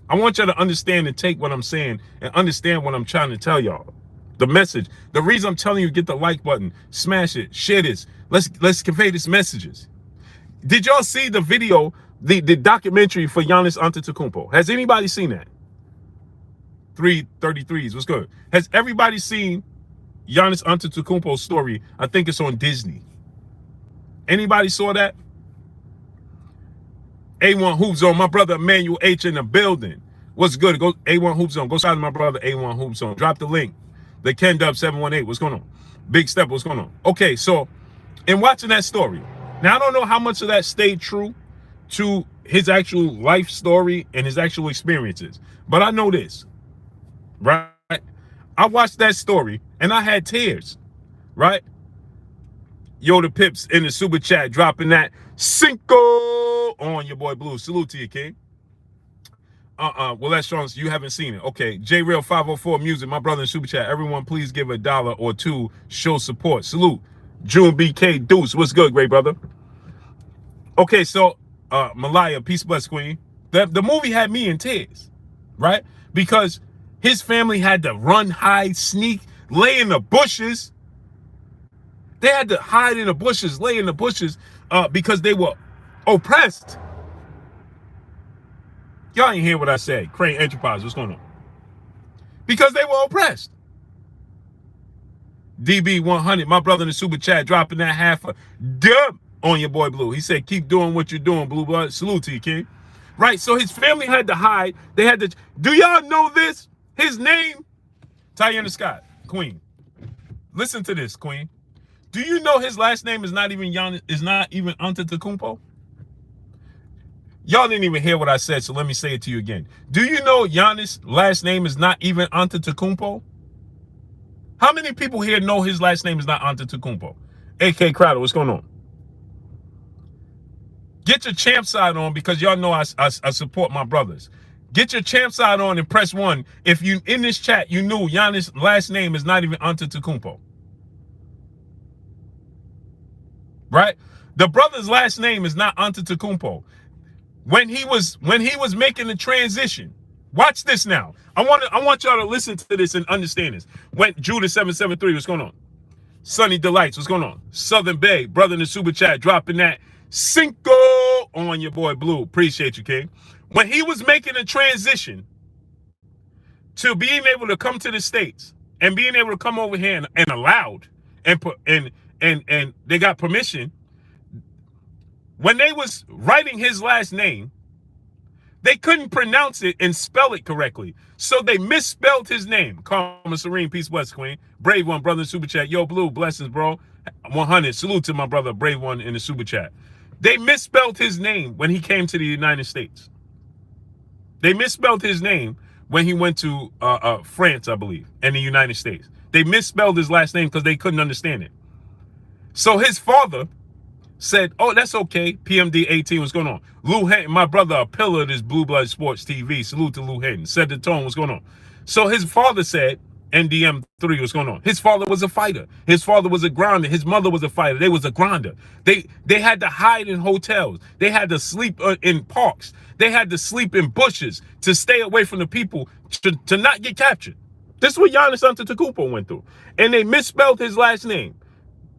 I want y'all to understand and take what I'm saying and understand what I'm trying to tell y'all. The message, the reason I'm telling you, get the like button, smash it, share this. Let's convey these messages. Did y'all see the video, the documentary for Giannis Antetokounmpo? Has anybody seen that? 333s, what's good? Has everybody seen Giannis Antetokounmpo's story? I think it's on Disney. Anybody saw that? A1 Hoop Zone, my brother Emmanuel H in the building. What's good? Go A1 Hoop Zone. Go side to my brother A1 Hoop Zone. Drop the link. The Ken Dub 718. What's going on? Big Step. What's going on? Okay, so in watching that story, now I don't know how much of that stayed true to his actual life story and his actual experiences, but I know this, right? I watched that story and I had tears, right? Yoda Pips in the super chat dropping that cinco on your boy Blue. Salute to you, King. Well, that's strong. You haven't seen it. Okay. J Real 504 Music, my brother in super chat. Everyone, please give $1 or $2. Show support. Salute. June BK Deuce. What's good, great brother? Okay, so Malaya, peace bless queen. The movie had me in tears, right? Because his family had to run, hide, sneak, lay in the bushes. They had to hide in the bushes, lay in the bushes, because they were oppressed. Y'all ain't hear what I said. Crane Enterprise, what's going on? Because they were oppressed. DB100, my brother in the super chat, dropping that half a dub on your boy Blue. He said, keep doing what you're doing, Blue Blood. Salute to you, King. Right, so his family had to hide. They had to, do y'all know this? His name, Tiana Scott, Queen. Listen to this, Queen. Do you know his last name is not even Giannis, is not even Antetokounmpo? Y'all didn't even hear what I said, so let me say it to you again. Do you know Giannis' last name is not even Antetokounmpo? How many people here know his last name is not Antetokounmpo? AK Crowder, what's going on? Get your champ side on because y'all know I support my brothers. Get your champ side on and press 1 if you in this chat you knew Giannis' last name is not even Antetokounmpo. Right? The brother's last name is not Antetokounmpo. When he was making the transition, watch this now. I want y'all to listen to this and understand this. When Judas 773, what's going on? Sunny Delights, what's going on? Southern Bay, brother in the super chat, dropping that cinco on your boy Blue. Appreciate you, King. When he was making a transition to being able to come to the States and being able to come over here and allowed and they got permission. When they was writing his last name, they couldn't pronounce it and spell it correctly. So they misspelled his name. Karma Serene, peace, bless, queen. Brave One, brother in super chat. Yo, Blue, blessings, bro. 100. Salute to my brother, Brave One, in the super chat. They misspelled his name when he came to the United States. They misspelled his name when he went to France, I believe, and the United States. They misspelled his last name because they couldn't understand it. So his father said, oh, that's okay. PMD 18, what's going on? Lou Hayden, my brother, a pillar of this Blue Blood Sports TV. Salute to Lou Hayden. Set the tone, what's going on? So his father said, NDM 3, what's going on? His father was a fighter. His father was a grinder. His mother was a fighter. They was a grinder. They had to hide in hotels. They had to sleep in parks. They had to sleep in bushes to stay away from the people to not get captured. This is what Giannis Antetokounmpo went through. And they misspelled his last name.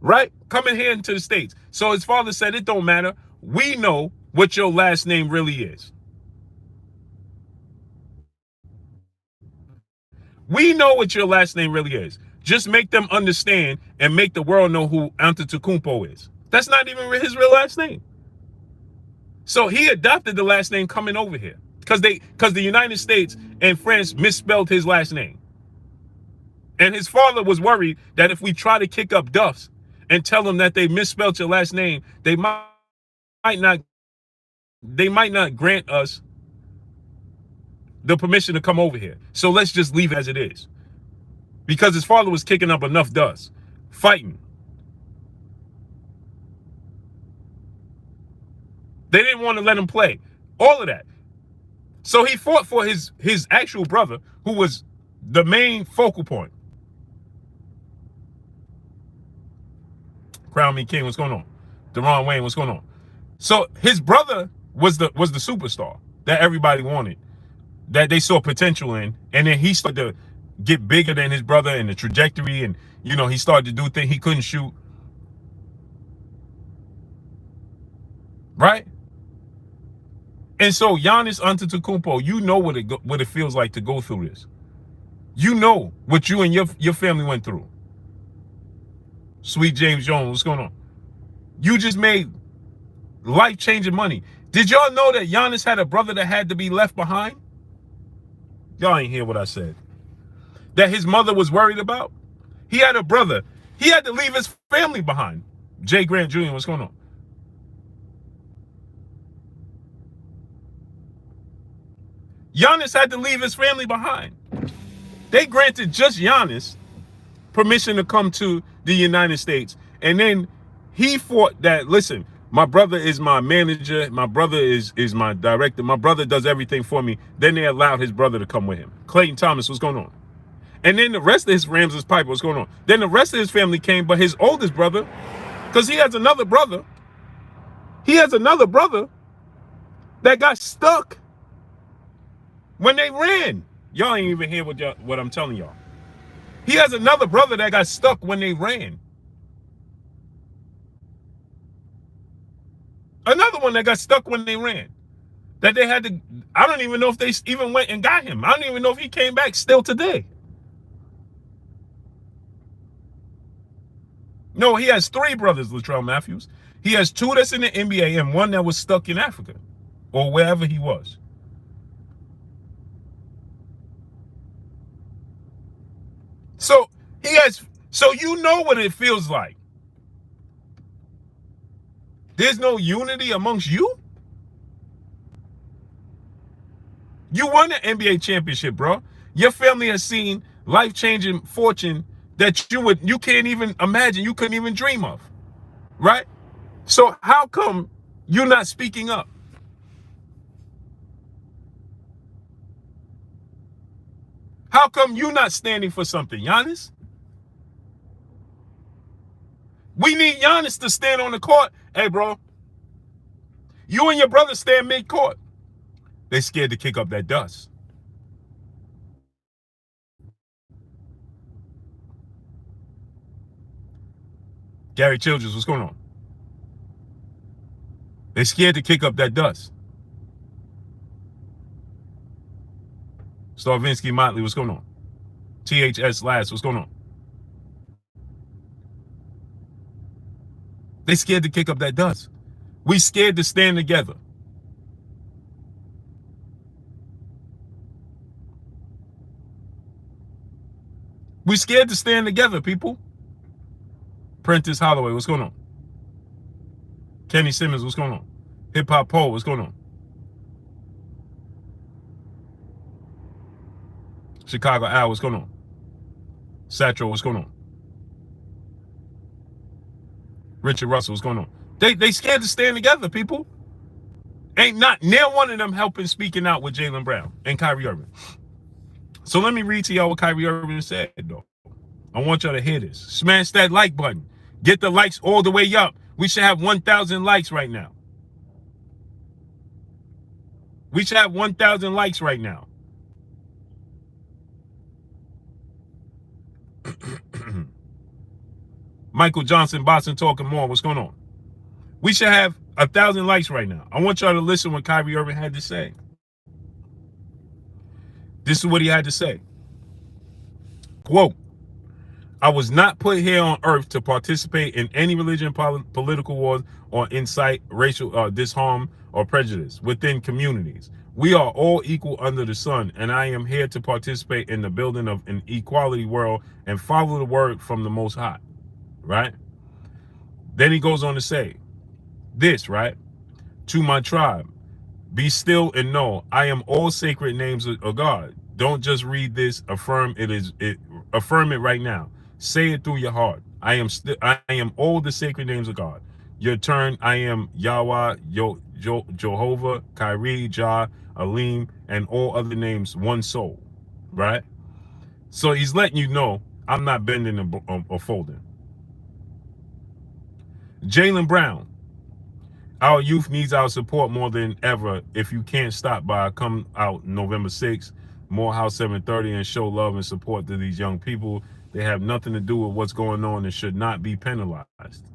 Right? Coming here into the States. So his father said, it don't matter. We know what your last name really is. We know what your last name really is. Just make them understand and make the world know who Antetokounmpo is. That's not even his real last name. So he adopted the last name coming over here because the United States and France misspelled his last name. And his father was worried that if we try to kick up Duffs and tell them that they misspelled your last name, they might not grant us the permission to come over here. So let's just leave it as it is. Because his father was kicking up enough dust, fighting. They didn't want to let him play. All of that. So he fought for his actual brother, who was the main focal point. Crown Me King, what's going on? Deron Wayne, what's going on? So his brother was the superstar that everybody wanted, that they saw potential in, and then he started to get bigger than his brother and the trajectory, and he started to do things he couldn't shoot. Right? And so Giannis Antetokounmpo, you know what it feels like to go through this. You know what you and your family went through. Sweet James Jones, what's going on? You just made life-changing money. Did y'all know that Giannis had a brother that had to be left behind? Y'all ain't hear what I said. That his mother was worried about? He had a brother. He had to leave his family behind. Jay Grant Jr., what's going on? Giannis had to leave his family behind. They granted just Giannis permission to come to the United States. And then he fought that, listen, my brother is my manager. My brother is my director. My brother does everything for me. Then they allowed his brother to come with him. Clayton Thomas, what's going on? And then the rest of his Ramses Piper, what's going on? Then the rest of his family came, but his oldest brother, because he has another brother. He has another brother that got stuck when they ran. Y'all ain't even hear what I'm telling y'all. He has another brother that got stuck when they ran. Another one that got stuck when they ran. That they had to, I don't even know if they even went and got him. I don't even know if he came back still today. No, he has 3 brothers, Latrell Matthews. He has 2 that's in the NBA and 1 that was stuck in Africa or wherever he was. So you know what it feels like. There's no unity amongst you. You won the NBA championship, bro. Your family has seen life-changing fortune that you can't even imagine, you couldn't even dream of. Right? So how come you're not speaking up? How come you're not standing for something, Giannis? We need Giannis to stand on the court. Hey, bro, you and your brother stand mid-court. They scared to kick up that dust. Gary Childress, what's going on? They scared to kick up that dust. Starvinsky Motley, what's going on? THS Last, what's going on? They scared to kick up that dust. We scared to stand together. We scared to stand together, people. Prentice Holloway, what's going on? Kenny Simmons, what's going on? Hip Hop Poe, what's going on? Chicago Al, what's going on? Satchel, what's going on? Richard Russell, what's going on? They scared to stand together, people. Ain't not near one of them helping speaking out with Jalen Brown and Kyrie Irving. So let me read to y'all what Kyrie Irving said, though. I want y'all to hear this. Smash that like button. Get the likes all the way up. We should have 1,000 likes right now. We should have 1,000 likes right now. Michael Johnson, Boston Talking More. What's going on? We should have 1,000 likes right now. I want y'all to listen what Kyrie Irving had to say. This is what he had to say. Quote, I was not put here on earth to participate in any religion, political wars, or incite racial disharm or prejudice within communities. We are all equal under the sun, and I am here to participate in the building of an equality world and follow the word from the Most High, right? Then he goes on to say this, right? To my tribe, be still and know I am all sacred names of God. Don't just read this, affirm affirm it right now. Say it through your heart. I am all the sacred names of God. Your turn, I am Yahweh, Jehovah, Kyrie, Jah, Alim, and all other names, one soul. Right? So he's letting you know I'm not bending or folding. Jalen Brown, our youth needs our support more than ever. If you can't stop by, come out November 6th, Morehouse 730, and show love and support to these young people. They have nothing to do with what's going on and should not be penalized.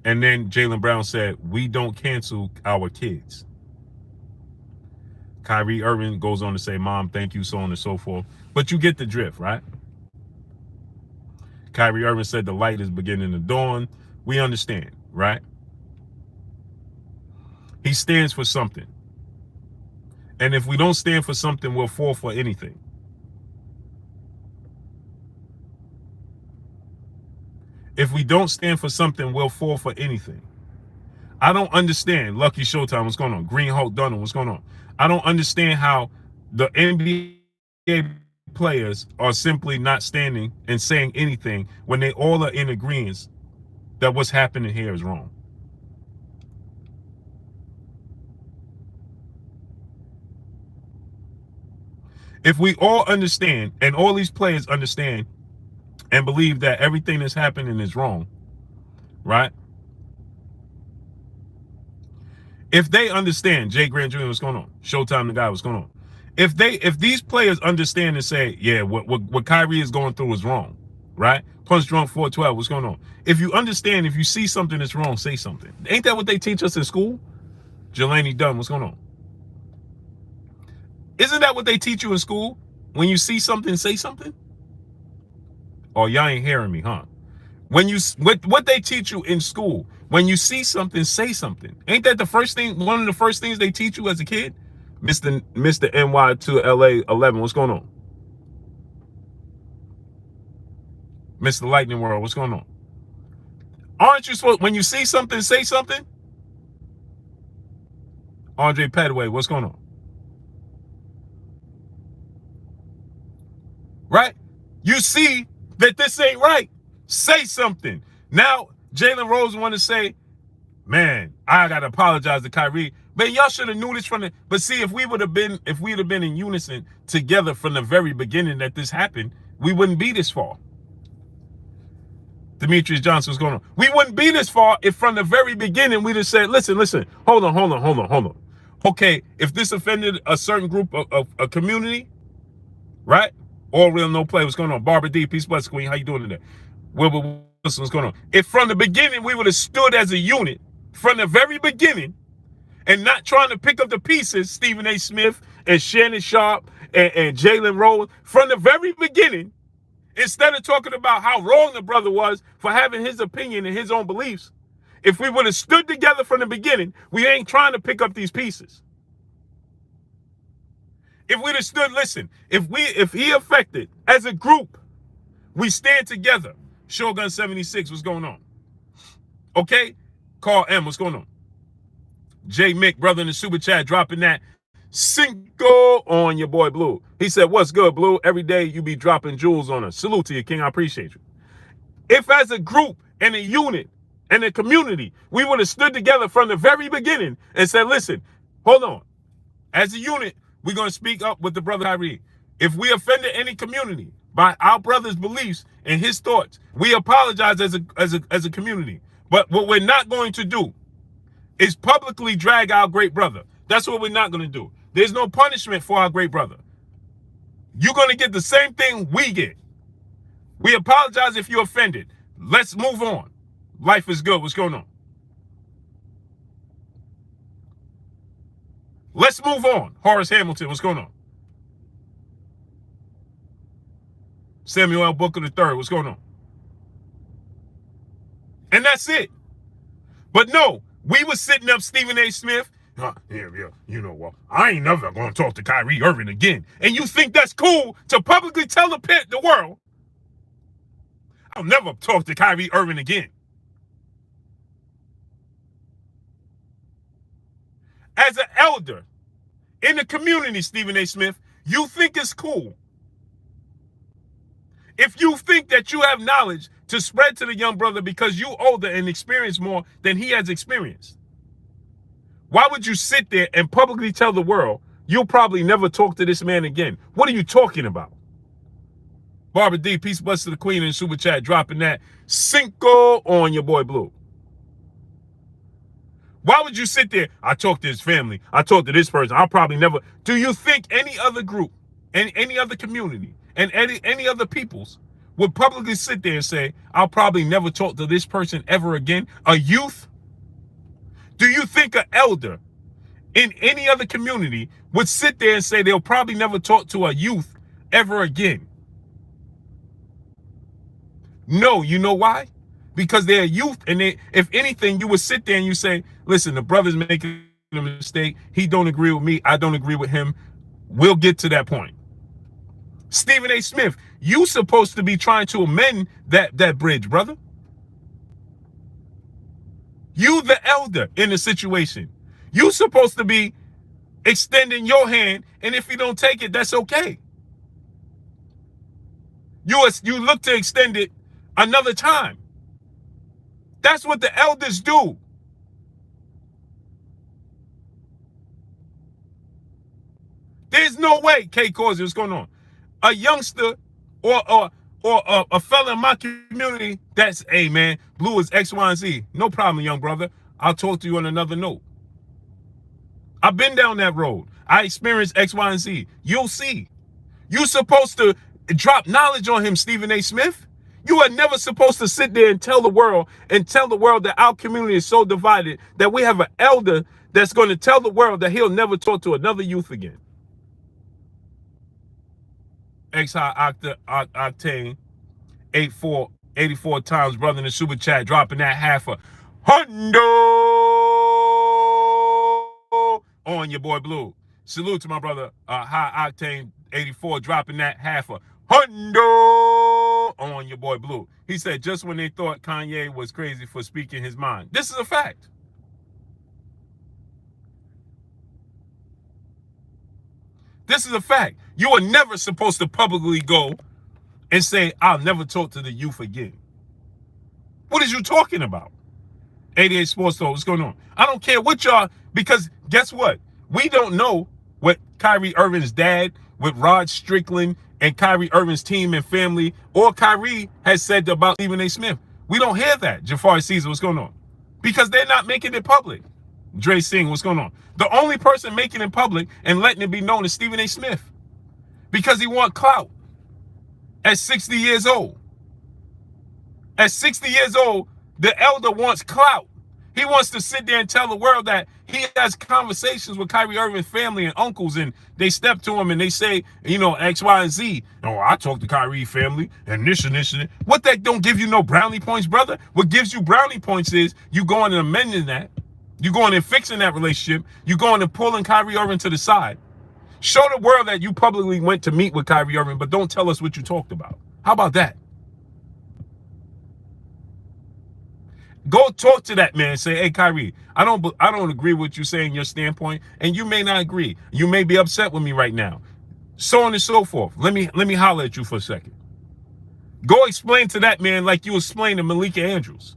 And then Jalen Brown said, we don't cancel our kids. Kyrie Irving goes on to say, Mom, thank you, so on and so forth. But you get the drift, right? Kyrie Irving said the light is beginning to dawn. We understand, right? He stands for something. And if we don't stand for something, we'll fall for anything. If we don't stand for something, we'll fall for anything. I don't understand. Lucky Showtime, what's going on? Green Hulk Dunham, what's going on? I don't understand how the NBA players are simply not standing and saying anything when they all are in agreement that what's happening here is wrong. If we all understand, and all these players understand and believe that everything that's happening is wrong, right? If they understand, Jay Grant Jr., what's going on? Showtime the guy, what's going on? If these players understand and say, yeah, what Kyrie is going through is wrong, right? Punch drunk 412, what's going on? If you understand, if you see something that's wrong, say something. Ain't that what they teach us in school? Jelani Dunn, what's going on? Isn't that what they teach you in school? When you see something, say something? Oh, y'all ain't hearing me, huh? When you what they teach you in school, when you see something, say something. Ain't that the first thing, one of the first things they teach you as a kid? Mr. NY to LA 11, what's going on? Mr. Lightning World, what's going on? Aren't you supposed, when you see something, say something? Andre Padway, what's going on? Right? You see that this ain't right. Say something. Now, Jalen Rose want to say, man, I gotta apologize to Kyrie. Man, y'all should have knew this from the. But see, if we'd have been in unison together from the very beginning that this happened, we wouldn't be this far. Demetrius Johnson, what's going on? We wouldn't be this far if from the very beginning we'd have said, listen, hold on. Okay, if this offended a certain group of a community, right? All real, no play. What's going on? Barbara D, peace, bless, queen. How you doing today? Wilbur Wilson, what's going on? If from the beginning we would have stood as a unit from the very beginning and not trying to pick up the pieces, Stephen A. Smith and Shannon Sharp and Jalen Rose, from the very beginning, instead of talking about how wrong the brother was for having his opinion and his own beliefs, if we would have stood together from the beginning, we ain't trying to pick up these pieces. If we'd have stood, listen, if he affected as a group, we stand together. Shogun 76, what's going on? Okay? Carl M, what's going on? J Mick, brother in the super chat, dropping that Cinco on your boy Blue. He said, what's good, Blue? Every day you be dropping jewels on us. Salute to you, King. I appreciate you. If as a group and a unit and a community, we would have stood together from the very beginning and said, listen, hold on. As a unit, we're going to speak up with the brother Kyrie. If we offended any community by our brother's beliefs and his thoughts, we apologize as a community. But what we're not going to do is publicly drag our great brother. That's what we're not going to do. There's no punishment for our great brother. You're going to get the same thing we get. We apologize if you're offended. Let's move on. Life is good. What's going on? Let's move on. Horace Hamilton, what's going on? Samuel L. Booker III. What's going on? And that's it. But no, we was sitting up Stephen A. Smith. Yeah, you know what? I ain't never going to talk to Kyrie Irving again. And you think that's cool to publicly tell the world, I'll never talk to Kyrie Irving again. As an elder in the community, Stephen A. Smith, you think it's cool. If you think that you have knowledge to spread to the young brother because you older and experience more than he has experienced, why would you sit there and publicly tell the world you'll probably never talk to this man again? What are you talking about? Barbara D, peace, bless to the queen in super chat, dropping that cinco on your boy Blue. Why would you sit there? I talked to his family. I talked to this person. I'll probably never. Do you think any other group and any other community and any other peoples would publicly sit there and say, I'll probably never talk to this person ever again? A youth? Do you think an elder in any other community would sit there and say they'll probably never talk to a youth ever again? No, you know why? Because they're youth, and if anything, you would sit there and you say, listen, the brother's making a mistake. He don't agree with me. I don't agree with him. We'll get to that point. Stephen A. Smith, you supposed to be trying to amend that bridge, brother. You the elder in the situation. You supposed to be extending your hand, and if you don't take it, that's okay. You look to extend it another time. That's what the elders do. There's no way, K. Causey, what's going on? A youngster or a fella in my community that's, hey man, Blue is X, Y, and Z. No problem, young brother. I'll talk to you on another note. I've been down that road. I experienced X, Y, and Z. You'll see. You're supposed to drop knowledge on him, Stephen A. Smith. You are never supposed to sit there and tell the world that our community is so divided that we have an elder that's going to tell the world that he'll never talk to another youth again. X high octane 84 times, brother, in the super chat, dropping that half a hundo on your boy Blue. Salute to my brother, high octane 84, dropping that half a hundo on your boy Blue. He said, just when they thought Kanye was crazy for speaking his mind. This is a fact. This is a fact. You are never supposed to publicly go and say, I'll never talk to the youth again. What is you talking about? 88 Sports Talk, what's going on? I don't care what y'all, because guess what? We don't know what Kyrie Irving's dad, with Rod Strickland and Kyrie Irving's team and family, or Kyrie has said about Stephen A. Smith. We don't hear that. Jafari Caesar, what's going on? Because they're not making it public. Dre Singh, what's going on? The only person making it public and letting it be known is Stephen A. Smith. Because he want clout. At 60 years old. At 60 years old, the elder wants clout. He wants to sit there and tell the world that he has conversations with Kyrie Irving's family and uncles, and they step to him and they say, you know, X, Y, and Z. Oh, I talked to Kyrie family and this and this and that. What, that don't give you no brownie points, brother? What gives you brownie points is you going and amending that. You going and fixing that relationship. You going and pulling Kyrie Irving to the side. Show the world that you publicly went to meet with Kyrie Irving, but don't tell us what you talked about. How about that? Go talk to that man and say, hey, Kyrie, I don't agree with what you saying, your standpoint, and you may not agree. You may be upset with me right now. So on and so forth. Let me holler at you for a second. Go explain to that man like you explained to Malika Andrews.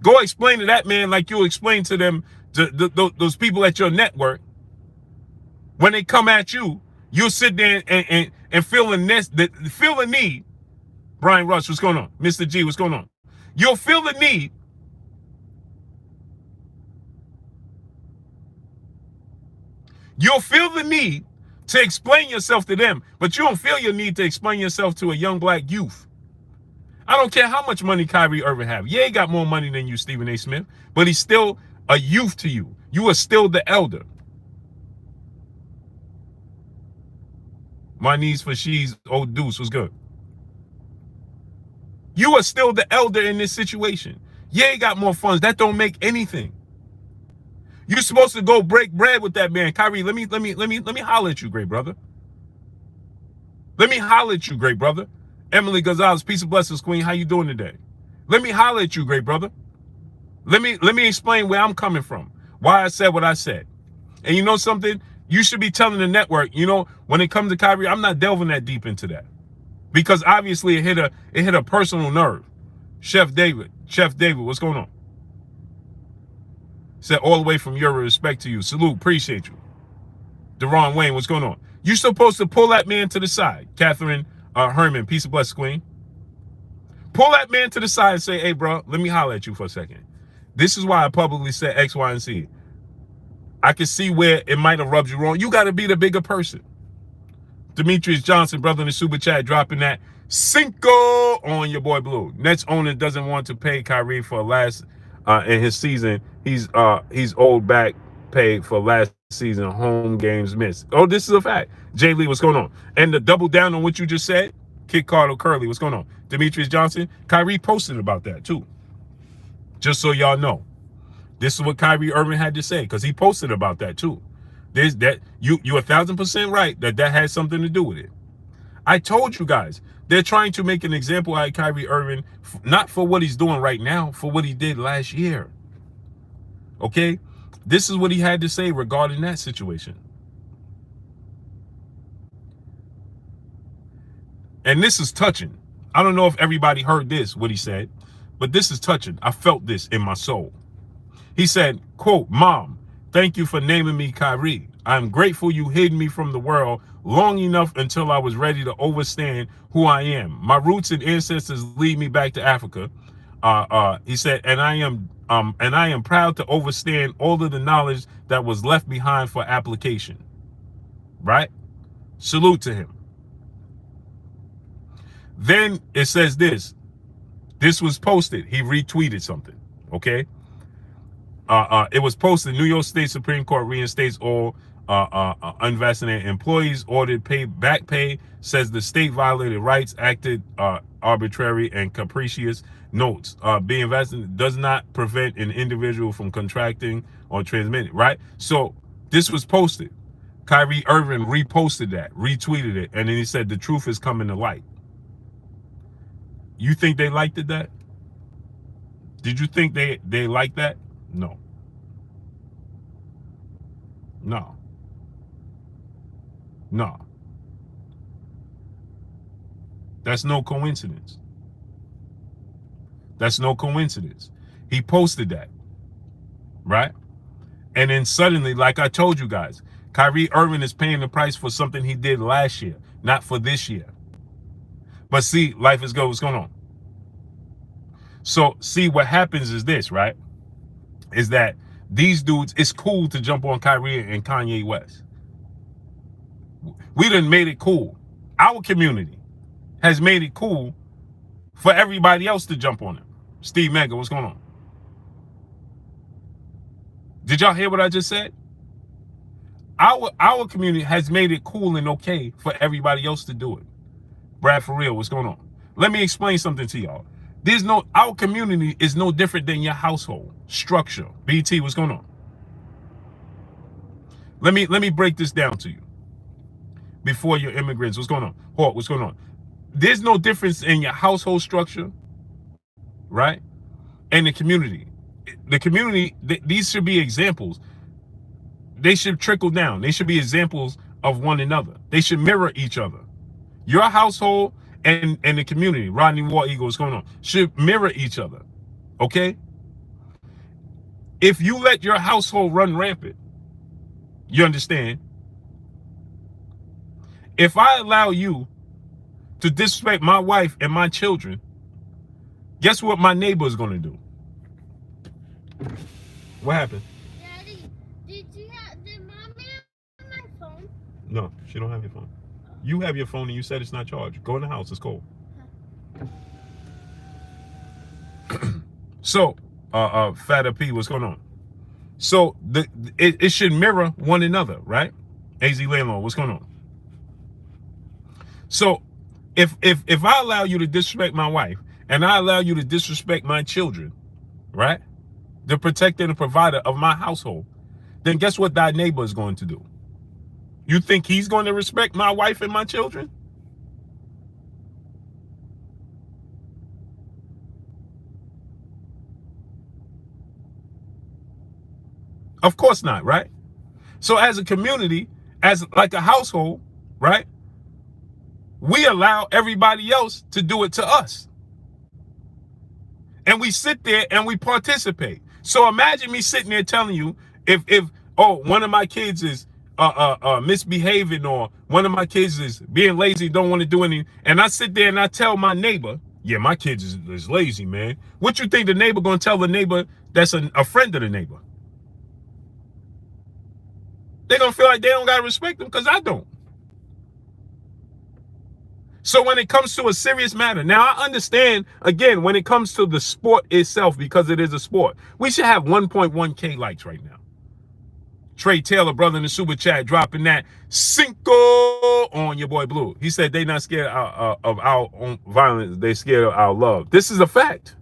Go explain to that man like you explained to them, those people at your network. When they come at you, you'll sit there and feel the need. Brian Rush, what's going on? Mr. G, what's going on? You'll feel the need to explain yourself to them, but you don't feel your need to explain yourself to a young black youth. I don't care how much money Kyrie Irving have. Yeah, he got more money than you, Stephen A. Smith, but he's still a youth to you. You are still the elder. My knees for she's old deuce was good. You are still the elder in this situation. Yeah, you got more funds. That don't make anything. You're supposed to go break bread with that man. Kyrie, let me holler at you, great brother. Let me holler at you, great brother. Emily Gonzalez, peace and blessings, queen. How you doing today? Let me holler at you, great brother. Let me explain where I'm coming from. Why I said what I said. And you know something? You should be telling the network, you know, when it comes to Kyrie, I'm not delving that deep into that. Because obviously it hit a personal nerve. Chef David, what's going on? Said all the way from Europe, respect to you. Salute, appreciate you. Deron Wayne, what's going on? You're supposed to pull that man to the side. Catherine Herman, peace and blessings, queen. Pull that man to the side and say, hey, bro, let me holler at you for a second. This is why I publicly said X, Y, and Z. I can see where it might have rubbed you wrong. You got to be the bigger person. Demetrius Johnson, brother in the super chat, dropping that Cinco on your boy Blue. Nets owner doesn't want to pay Kyrie for last in his season. He's owed back pay for last season home games missed. Oh, this is a fact. Jay Lee, what's going on? And to double down on what you just said, Kid Carter Curly, what's going on? Demetrius Johnson, Kyrie posted about that too. Just so y'all know. This is what Kyrie Irving had to say, because he posted about that too. You're 1,000% right that has something to do with it. I told you guys, they're trying to make an example out of Kyrie Irving, not for what he's doing right now, for what he did last year. Okay? This is what he had to say regarding that situation. And this is touching. I don't know if everybody heard this, what he said, but this is touching. I felt this in my soul. He said, quote, Mom, thank you for naming me Kyrie. I'm grateful you hid me from the world long enough until I was ready to understand who I am. My roots and ancestors lead me back to Africa. He said, and I am proud to understand all of the knowledge that was left behind for application. Right? Salute to him. Then it says this. This was posted. He retweeted something. Okay? It was posted. New York State Supreme Court reinstates all unvaccinated employees. Ordered back pay. Says the state violated rights, acted arbitrary and capricious. Notes: being vaccinated does not prevent an individual from contracting or transmitting. Right. So this was posted. Kyrie Irving reposted that, retweeted it, and then he said the truth is coming to light. You think they liked it that? Did you think they liked that? No. No. No. That's no coincidence. That's no coincidence. He posted that. Right? And then suddenly, like I told you guys, Kyrie Irving is paying the price for something he did last year, not for this year. But see, life is good. What's going on? So, see, what happens is this, right? Is that these dudes, it's cool to jump on Kyrie and Kanye West. We done made it cool. Our community has made it cool for everybody else to jump on him. Steve Mega, what's going on? Did y'all hear what I just said? Our community has made it cool and okay for everybody else to do it. Brad, for real, what's going on? Let me explain something to y'all. Our community is no different than your household structure. BT, what's going on? Let me break this down to you. Before your immigrants, what's going on? Hawk, what's going on? There's no difference in your household structure, right? And the community. The community, these should be examples. They should trickle down. They should be examples of one another. They should mirror each other. Your household and the community, Rodney War Eagle, what's going on, should mirror each other. Okay? If you let your household run rampant, you understand? If I allow you to disrespect my wife and my children, guess what my neighbor is going to do? What happened? Daddy, did Mommy have my phone? No, she don't have your phone. You have your phone and you said it's not charged. Go in the house. It's cold. So, Fatter P, what's going on? So, it should mirror one another, right? AZ Landlord, what's going on? So, if I allow you to disrespect my wife and I allow you to disrespect my children, right? The protector and the provider of my household, then guess what thy neighbor is going to do? You think he's going to respect my wife and my children? Of course not, right? So as a community, as like a household, right? We allow everybody else to do it to us. And we sit there and we participate. So imagine me sitting there telling you if oh, one of my kids is misbehaving, or one of my kids is being lazy, don't want to do anything, and I sit there and I tell my neighbor, yeah, my kids is lazy, man. What you think the neighbor gonna tell the neighbor that's a friend of the neighbor? They're gonna feel like they don't gotta respect them because I don't. So when it comes to a serious matter, now I understand, again, when it comes to the sport itself, because it is a sport, we should have 1.1K likes right now. Trey Taylor, brother in the super chat, dropping that cinco on your boy Blue. He said they not scared of our own violence. They scared of our love. This is a fact.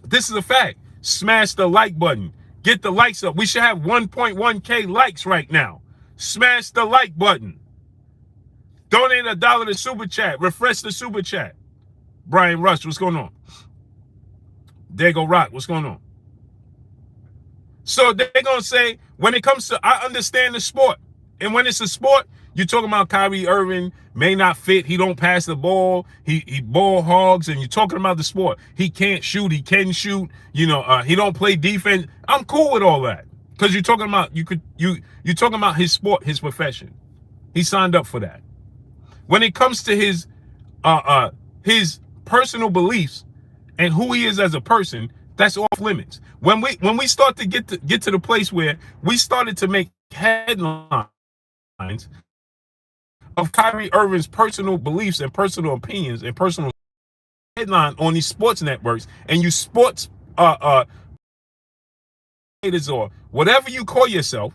This is a fact. Smash the like button. Get the likes up. We should have 1.1K likes right now. Smash the like button. Donate $1 to super chat. Refresh the super chat. Brian Rush, what's going on? Dago Rock, what's going on? So they're going to say, when it comes to, I understand the sport. And when it's a sport, you're talking about Kyrie Irving may not fit. He don't pass the ball. He ball hogs. And you're talking about the sport. He can't shoot. He can shoot. You know, he don't play defense. I'm cool with all that. Because you're talking about, you're talking about his sport, his profession. He signed up for that. When it comes to his personal beliefs and who he is as a person, that's off limits. When we start to get to the place where we started to make headlines of Kyrie Irving's personal beliefs and personal opinions and personal headline on these sports networks, and you sports or whatever you call yourself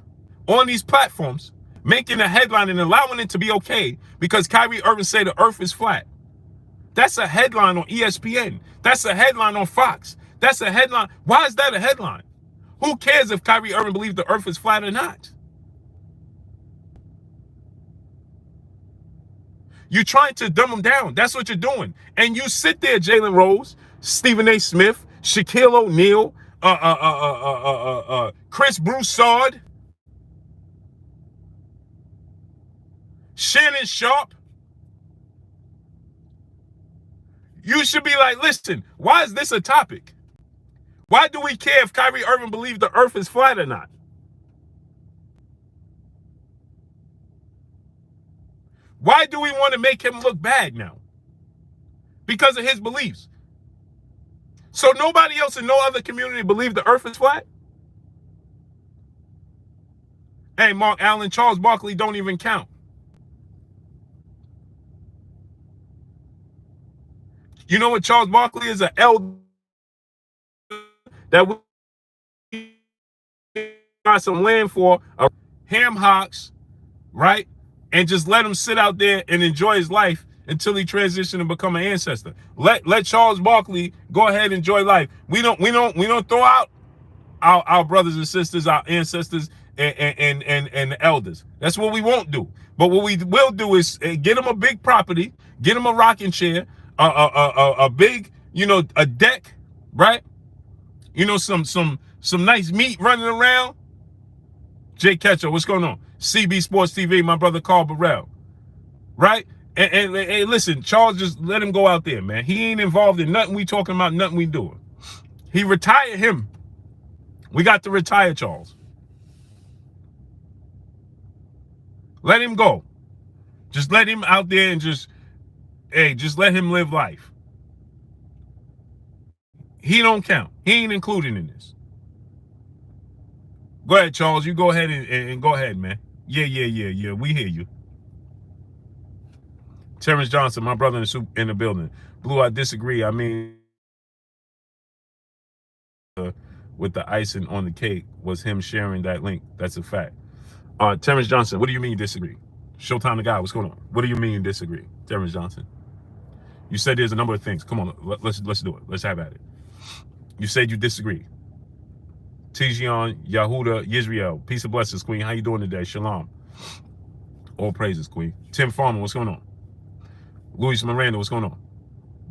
on these platforms, making a headline and allowing it to be okay because Kyrie Irving said the earth is flat. That's a headline on ESPN. That's a headline on Fox. That's a headline. Why is that a headline? Who cares if Kyrie Irving believes the earth is flat or not? You're trying to dumb them down. That's what you're doing. And you sit there, Jalen Rose, Stephen A. Smith, Shaquille O'Neal, Chris Broussard, Shannon Sharp. You should be like, listen, why is this a topic? Why do we care if Kyrie Irving believes the earth is flat or not? Why do we want to make him look bad now? Because of his beliefs. So nobody else in no other community believes the earth is flat? Hey, Mark Allen, Charles Barkley don't even count. You know what Charles Barkley is? An elder that we got some land for, ham hocks, right? And just let him sit out there and enjoy his life until he transitioned and become an ancestor. Let Charles Barkley go ahead and enjoy life. We don't throw out our brothers and sisters, our ancestors, and the elders. That's what we won't do. But what we will do is get him a big property, get him a rocking chair, a big, a deck, right? Some nice meat running around. Jay Ketcher, what's going on? CB Sports TV, my brother Carl Burrell, right? And listen, Charles, just let him go out there, man. He ain't involved in nothing we talking about, nothing we doing. He retired him. We got to retire Charles. Let him go. Just let him out there and just let him live life. He don't count. He ain't included in this. Go ahead, Charles. You go ahead and go ahead, man. Yeah. We hear you. Terrence Johnson, my brother in the building. Blue, I disagree. I mean, with the icing on the cake was him sharing that link. That's a fact. Terrence Johnson, what do you mean you disagree? Showtime the guy, what's going on? What do you mean you disagree, Terrence Johnson? You said there's a number of things. Come on, let's do it. Let's have at it. You said you disagree. Tijion, Yahuda, Yisrael. Peace and blessings, Queen. How you doing today? Shalom. All praises, Queen. Tim Farmer, what's going on? Luis Miranda, what's going on?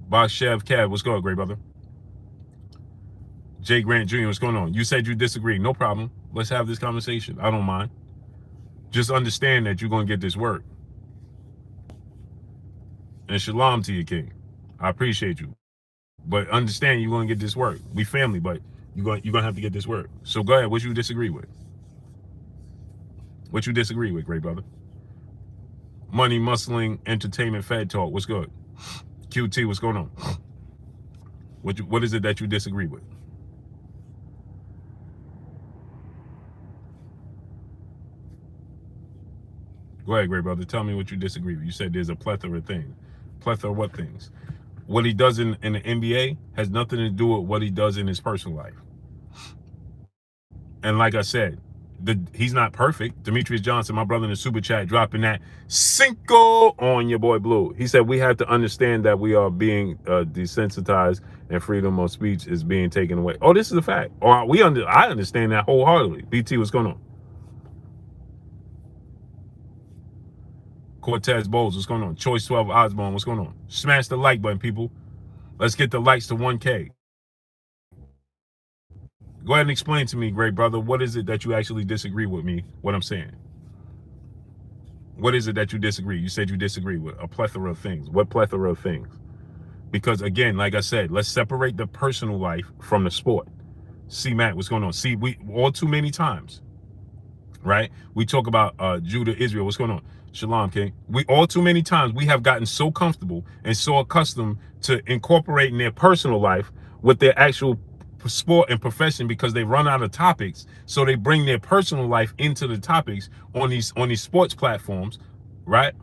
Bashev Kev, what's going on, great brother? Jay Grant Jr., what's going on? You said you disagree. No problem. Let's have this conversation. I don't mind. Just understand that you're going to get this work. And shalom to you, King. I appreciate you. But understand you're going to get this work. We family, but you're going to have to get this work. So go ahead. What you disagree with? What you disagree with, great brother? Money, muscling, entertainment, fed talk. What's good? QT, what's going on? What is it that you disagree with? Go ahead, great brother. Tell me what you disagree with. You said there's a plethora of things. Plethora of what things? What he does in the NBA has nothing to do with what he does in his personal life. And like I said, he's not perfect. Demetrius Johnson, my brother in the super chat, dropping that cinco on your boy Blue. He said we have to understand that we are being desensitized and freedom of speech is being taken away. Oh, this is a fact. Or I understand that wholeheartedly. BT, what's going on? Cortez Bowles, what's going on? Choice 12 Osborne, what's going on? Smash the like button, people. Let's get the likes to 1K. Go ahead and explain to me, great brother, what is it that you actually disagree with me, what I'm saying? What is it that you disagree? You said you disagree with a plethora of things. What plethora of things? Because again, like I said, let's separate the personal life from the sport. See, Matt, what's going on? See, we all too many times, right? We talk about Judah, Israel, what's going on? Shalom, King. We all too many times we have gotten so comfortable and so accustomed to incorporating their personal life with their actual sport and profession because they run out of topics, so they bring their personal life into the topics on these sports platforms, right?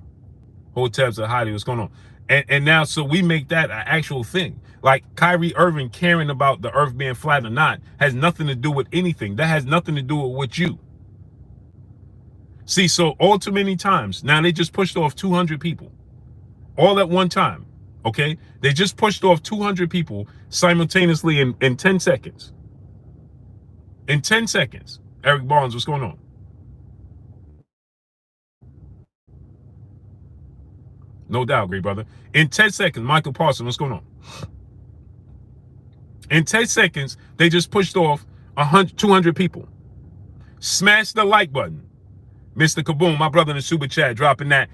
Hotels are Heidi, what's going on? And now, so we make that an actual thing. Like Kyrie Irving caring about the earth being flat or not has nothing to do with anything. That has nothing to do with you. See, so all too many times, now they just pushed off 200 people. All at one time, okay? They just pushed off 200 people simultaneously in 10 seconds. In 10 seconds. Eric Barnes, what's going on? No doubt, great brother. In 10 seconds, Michael Parson, what's going on? In 10 seconds, they just pushed off 200 people. Smash the like button. Mr. Kaboom, my brother in the super chat, dropping that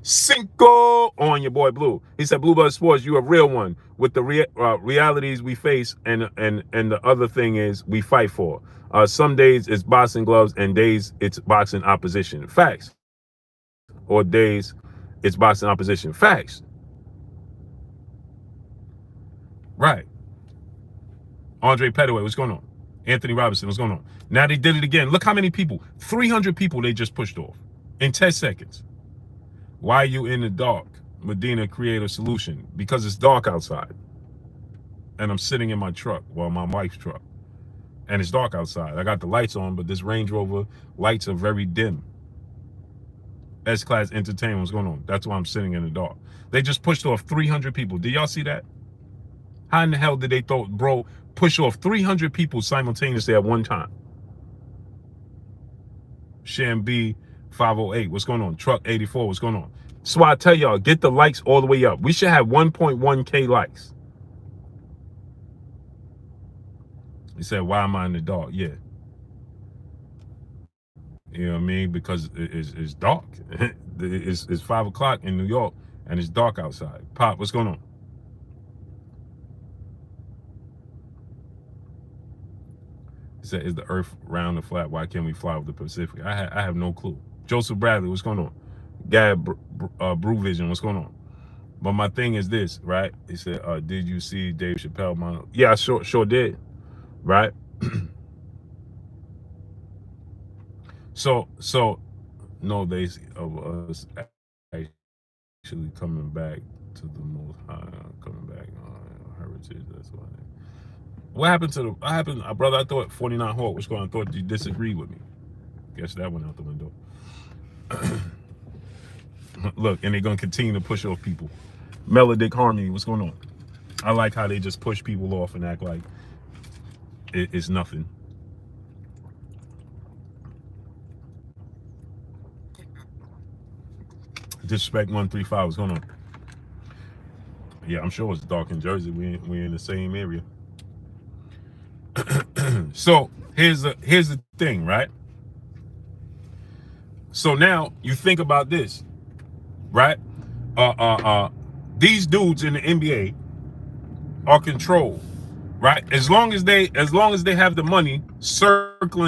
cinco on your boy Blue. He said, Bluebird Sports, you a real one with the realities we face, and the other thing is we fight for. Some days it's boxing gloves and days it's boxing opposition. Facts. Or days it's boxing opposition. Facts. Right. Andre Petaway, what's going on? Anthony Robinson, what's going on? Now they did it again. Look how many people. 300 people they just pushed off in 10 seconds. Why are you in the dark? Medina Creative Solution. Because it's dark outside. And I'm sitting in my truck, well, my wife's truck. And it's dark outside. I got the lights on, but this Range Rover lights are very dim. S-Class Entertainment, what's going on? That's why I'm sitting in the dark. They just pushed off 300 people. Did y'all see that? How in the hell did they push off 300 people simultaneously at one time? Shambi 508, what's going on? Truck 84, what's going on? So I tell y'all, get the likes all the way up. We should have 1.1K likes. He said, why am I in the dark? Yeah. You know what I mean? Because it's dark. It's 5 o'clock in New York and it's dark outside. Pop, what's going on? He said, is the earth round or flat? Why can't we fly over the Pacific? I have no clue. Joseph Bradley, what's going on? Gab Brew Vision, what's going on? But my thing is this, right? He said, did you see Dave Chappelle? Yeah, I sure did, right? So no days of us actually coming back to the most high, coming back on heritage. That's why. What happened to brother? I thought 49 Hawk was going. I thought you disagreed with me. Guess that went out the window. Look, and they're gonna continue to push off people. Melodic Harmony, what's going on? I like how they just push people off and act like it's nothing. Disrespect 135, what's going on? Yeah, I'm sure it's dark in Jersey. We're in the same area. So here's the thing, right? So now you think about this, right? These dudes in the NBA are controlled, right? As long as they have the money circling